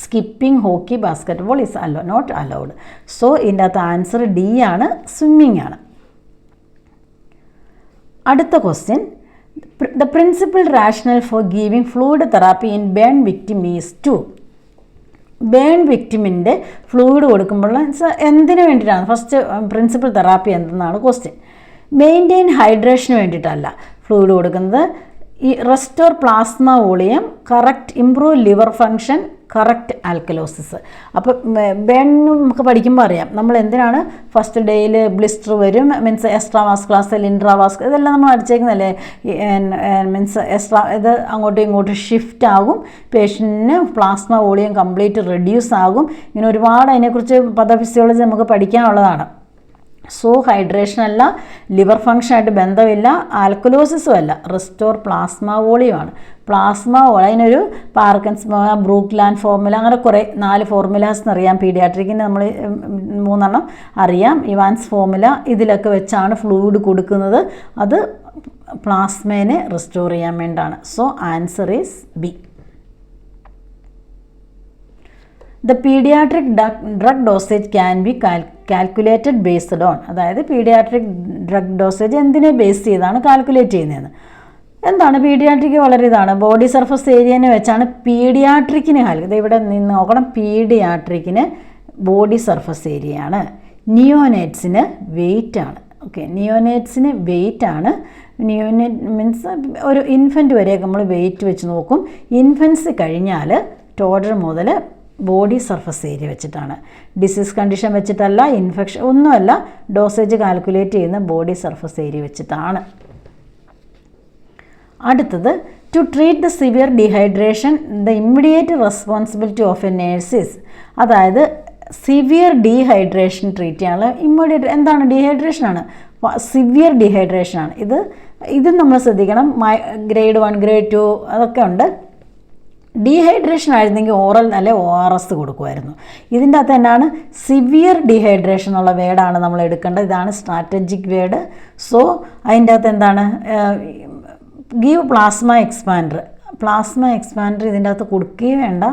Skipping, hockey, basketball is not allowed. So ഇതിൻ്റെ അകത്ത് ആൻസർ ഡി ആണ്, സ്വിമ്മിങ് ആണ്. അടുത്ത question, the principal rationale for giving fluid therapy in burn victim is to. Burn വിക്ടിമിൻ്റെ ഫ്ലൂയിഡ് കൊടുക്കുമ്പോൾ എന്തിനു വേണ്ടിയിട്ടാണ്? ഫസ്റ്റ് പ്രിൻസിപ്പൽ തെറാപ്പി എന്തെന്നാണ് ക്വസ്റ്റ്യൻ. മെയിൻറ്റെയിൻ ഹൈഡ്രേഷന് വേണ്ടിയിട്ടല്ല ഫ്ലൂയിഡ് കൊടുക്കുന്നത്. ഈ restore plasma volume, correct improve liver function, correct alkalosis. അപ്പോൾ ബേണിന് നമുക്ക് പഠിക്കുമ്പോൾ അറിയാം നമ്മൾ എന്തിനാണ് ഫസ്റ്റ് ഡേയിൽ ബ്ലിസ്റ്റർ വരും, means extra vascular cell, intravasc, ഇതെല്ലാം നമ്മൾ അടിച്ചേക്കുന്നതല്ലേ. മീൻസ് എക്സ്ട്രാ ഇത് അങ്ങോട്ടും ഇങ്ങോട്ടും ഷിഫ്റ്റ് ആകും, പേഷ്യൻറ്റിന് പ്ലാസ്മ വോളിയം കംപ്ലീറ്റ് റെഡ്യൂസ് ആകും. ഇങ്ങനെ ഒരുപാട് അതിനെക്കുറിച്ച് പദഫിസിയോളജി നമുക്ക് പഠിക്കാനുള്ളതാണ്. സോ ഹൈഡ്രേഷൻ അല്ല, ലിവർ ഫങ്ഷനായിട്ട് ബന്ധമില്ല, ആൽക്കലോസിസും അല്ല, റെസ്റ്റോർ പ്ലാസ്മ വോളിയമാണ്. പ്ലാസ്മ അതിനൊരു പാർക്കൻസ്, ബ്രൂക്ക്ലാൻഡ് ഫോർമുല, അങ്ങനെ കുറേ 4 ഫോർമുലാസ് എന്നറിയാം. പീഡിയാട്രിക്കിന് നമ്മൾ 3 അറിയാം. ഇവാൻസ് ഫോർമുല ഇതിലൊക്കെ വെച്ചാണ് ഫ്ലൂയിഡ് കൊടുക്കുന്നത്. അത് പ്ലാസ്മേനെ റെസ്റ്റോർ ചെയ്യാൻ വേണ്ടിയാണ്. So answer is B. The paediatric drug dosage can be calculated based on. അതായത് പീഡിയാട്രിക് ഡ്രഗ് ഡോസേജ് എന്തിനെ ബേസ് ചെയ്താണ് കാൽക്കുലേറ്റ് ചെയ്യുന്നതെന്ന്. എന്താണ് പീഡിയാട്രിക്? വളരെ ഇതാണ്, ബോഡി സർഫസ് ഏരിയനെ വെച്ചാണ് പീഡിയാട്രിക്കിന് ഇത് ഇവിടെ നിന്ന് നോക്കണം. പീഡിയാട്രിക്കിന് ബോഡി സർഫസ് ഏരിയയാണ്. നിയോനേറ്റ്സിന് വെയിറ്റ് ആണ്. ഓക്കെ, നിയോനേറ്റ്സിന് വെയിറ്റ് ആണ്. നിയോനേറ്റ് മീൻസ് ഒരു ഇൻഫൻറ്റ് വരെയൊക്കെ നമ്മൾ വെയിറ്റ് വെച്ച് നോക്കും. ഇൻഫൻസ് കഴിഞ്ഞാൽ ടോഡർ മുതൽ ബോഡി സർഫസ് ഏരിയ വെച്ചിട്ടാണ്. ഡിസീസ് കണ്ടീഷൻ വെച്ചിട്ടല്ല, ഇൻഫെക്ഷൻ ഒന്നുമല്ല, ഡോസേജ് കാൽക്കുലേറ്റ് ചെയ്യുന്ന ബോഡി സർഫസ് ഏരിയ വെച്ചിട്ടാണ്. അടുത്തത്, to treat the severe dehydration the immediate responsibility of a nurses. അതായത് സിവിയർ ഡീഹൈഡ്രേഷൻ ട്രീറ്റ് ചെയ്യാനുള്ള ഇമ്മീഡിയറ്റ് എന്താണ്? ഡീഹൈഡ്രേഷനാണ്, സിവിയർ ഡീഹൈഡ്രേഷനാണ്. ഇത് നമ്മൾ ശ്രദ്ധിക്കണം. ഗ്രേഡ് 1, ഗ്രേഡ് 2 അതൊക്കെ ഉണ്ട്. ഡീഹൈഡ്രേഷൻ ആയിരുന്നെങ്കിൽ ഓറൽ അല്ലെ ORS കൊടുക്കുമായിരുന്നു. ഇതിൻ്റെ അകത്ത് തന്നെയാണ് സിവിയർ ഡീഹൈഡ്രേഷൻ എന്നുള്ള വേർഡാണ് നമ്മൾ എടുക്കേണ്ടത്. ഇതാണ് സ്ട്രാറ്റജിക് വേർഡ്. സോ അതിൻ്റെ അകത്ത് എന്താണ്? Give plasma expander. Plasma expander ഇതിൻ്റെ അകത്ത് കൊടുക്കുകയും വേണ്ട.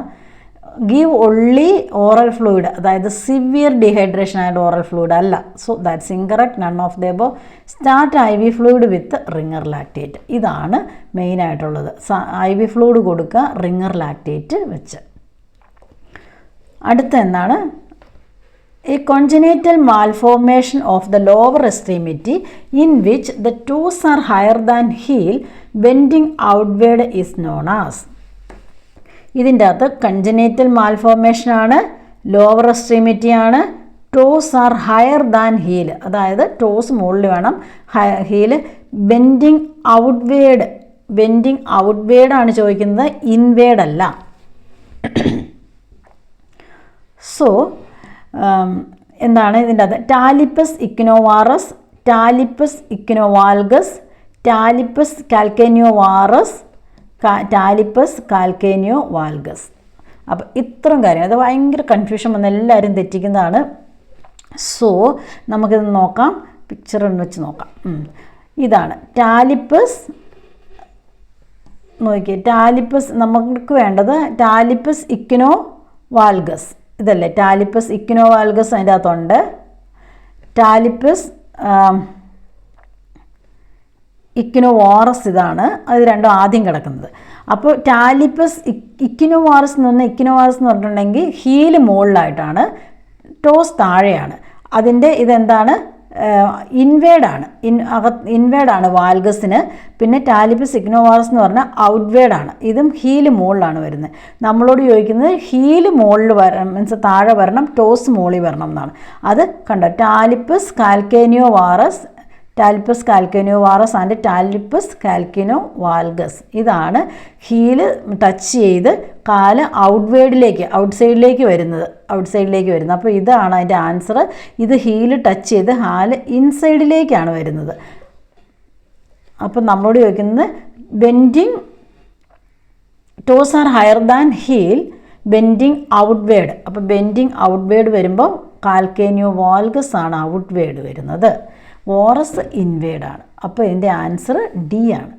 ഗീവ് ഒൺലി ഓറൽ ഫ്ലൂയിഡ്, അതായത് സിവിയർ ഡീഹൈഡ്രേഷൻ ആയിട്ട് ഓറൽ ഫ്ലൂയിഡ് അല്ല. So that's incorrect, none of the above. Start IV fluid with ringer lactate. ഇതാണ് മെയിനായിട്ടുള്ളത്. IV ഫ്ലൂയിഡ് കൊടുക്കുക റിങ്ങർ ലാക്റ്റേറ്റ് വെച്ച്. അടുത്ത എന്താണ്? A congenital malformation of the lower extremity in which the toes are higher than heel, bending outward is known as. ഇതിൻ്റെ അകത്ത് congenital malformation ആണ്, lower extremity ആണ്, toes are higher than heel, അതായത് toes മുകളിൽ വേണം, ഹീല് ബെൻഡിങ് ഔട്ട്വേഡ്. Bending ഔട്ട്വേഡാണ് ചോദിക്കുന്നത്, ഇൻവേഡ് അല്ല. സോ എന്താണ് ഇതിൻ്റെ അത്? ടാലിപ്പസ് ഇക്നോവാറസ്, ടാലിപ്പസ് ഇക്നോവാൽഗസ്, ടാലിപ്പസ് കാൽക്കേനിയോവാറസ്, ടാലിപ്പസ് കാൽക്കേനിയോവാൽഗസ്. അപ്പോൾ ഇത്രയും കാര്യങ്ങൾ, അത് ഭയങ്കര കൺഫ്യൂഷൻ വന്ന് എല്ലാവരും തെറ്റിക്കുന്നതാണ്. സോ നമുക്കിത് നോക്കാം, പിക്ചർ വെച്ച് നോക്കാം. ഇതാണ് ടാലിപ്പസ്. നോക്കിയേ, ടാലിപ്പസ് നമുക്ക് വേണ്ടത് ടാലിപ്പസ് ഇക്നോവാൽഗസ് ഇതല്ലേ? ടാലിപ്പസ് ഇക്നോവാൽഗസ് അതിൻ്റെ അകത്തുണ്ട്. ടാലിപ്പസ് ഇക്നോവാറസ് ഇതാണ്, അത് രണ്ടും ആദ്യം കിടക്കുന്നത്. അപ്പോൾ ടാലിപ്പസ് ഇക്നോവാറസ് എന്ന് പറഞ്ഞിട്ടുണ്ടെങ്കിൽ ഹീല് മുകളിലായിട്ടാണ്, ടോസ് താഴെയാണ്. അതിൻ്റെ ഇതെന്താണ്? ഇൻവേഡാണ്, ഇൻവേഡാണ് വാൽഗസിന്. പിന്നെ ടാലിപ്പസ് ഇഗ്നോവാറസ് എന്ന് പറഞ്ഞാൽ ഔട്ട്വേഡാണ്. ഇതും ഹീല് മുകളിലാണ് വരുന്നത്. നമ്മളോട് ചോദിക്കുന്നത് ഹീല് മുകളിൽ വരണം, മീൻസ് താഴെ വരണം, ടോസ് മുകളിൽ വരണം എന്നാണ്. അത് കണ്ടോ, ടാലിപ്പസ് കാൽക്കേനിയോവാറസ്, ടാലിപ്പസ് കാൽക്കേനിയോവാറസ് ആൻഡ് ടാലിപ്പസ് കാൽക്കിനോ വാൽഗസ്. ഇതാണ് ഹീല് ടച്ച് ചെയ്ത് കാല് ഔട്ട്സൈഡിലേക്ക് വരുന്നത്. അപ്പോൾ ഇതാണ് അതിൻ്റെ ആൻസർ. ഇത് ഹീല് ടച്ച് ചെയ്ത് കാല് ഇൻസൈഡിലേക്കാണ് വരുന്നത്. അപ്പം നമ്മളോട് ചോദിക്കുന്നത് bending toes are higher than heel, bending ഔട്ട്വേഡ്. അപ്പോൾ ബെൻഡിങ് ഔട്ട്വേഡ് വരുമ്പോൾ കാൽക്കേനിയോ വാൽഗസ് ആണ് ഔട്ട്വേഡ് വരുന്നത്, വോറസ് ഇൻവേഡാണ്. അപ്പോൾ ഇതിൻ്റെ ആൻസർ ഡി ആണ്.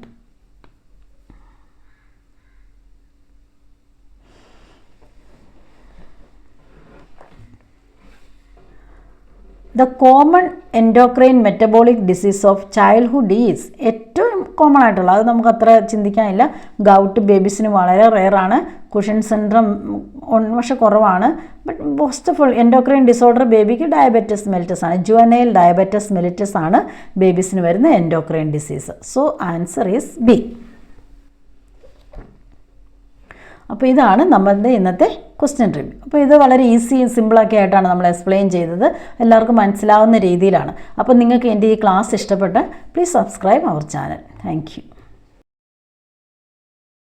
The common endocrine metabolic disease of childhood is, ഏറ്റവും കോമൺ ആയിട്ടുള്ള, അത് നമുക്ക് അത്ര ചിന്തിക്കാനില്ല. ഗൗട്ട് ബേബീസിന് വളരെ റെയറാണ്. കുഷൻ സിൻഡ്രം പക്ഷെ കുറവാണ്. But most of all endocrine disorder ബേബിക്ക് ഡയബറ്റിസ് മെലിറ്റസ് ആണ്. ജുവനൈൽ ഡയബറ്റിസ് മെലിറ്റസ് ആണ് ബേബീസിന് വരുന്ന endocrine disease. So answer is B. അപ്പോൾ ഇതാണ് നമ്മളുടെ ഇന്നത്തെ ക്വസ്റ്റ്യൻ റിവ്യൂ. അപ്പോൾ ഇത് വളരെ ഈസിയും സിമ്പിളൊക്കെ ആയിട്ടാണ് നമ്മൾ എക്സ്പ്ലെയിൻ ചെയ്തത്. എല്ലാവർക്കും മനസ്സിലാവുന്ന രീതിയിലാണ്. അപ്പോൾ നിങ്ങൾക്ക് എൻ്റെ ഈ ക്ലാസ് ഇഷ്ടപ്പെട്ട please subscribe our channel. Thank U.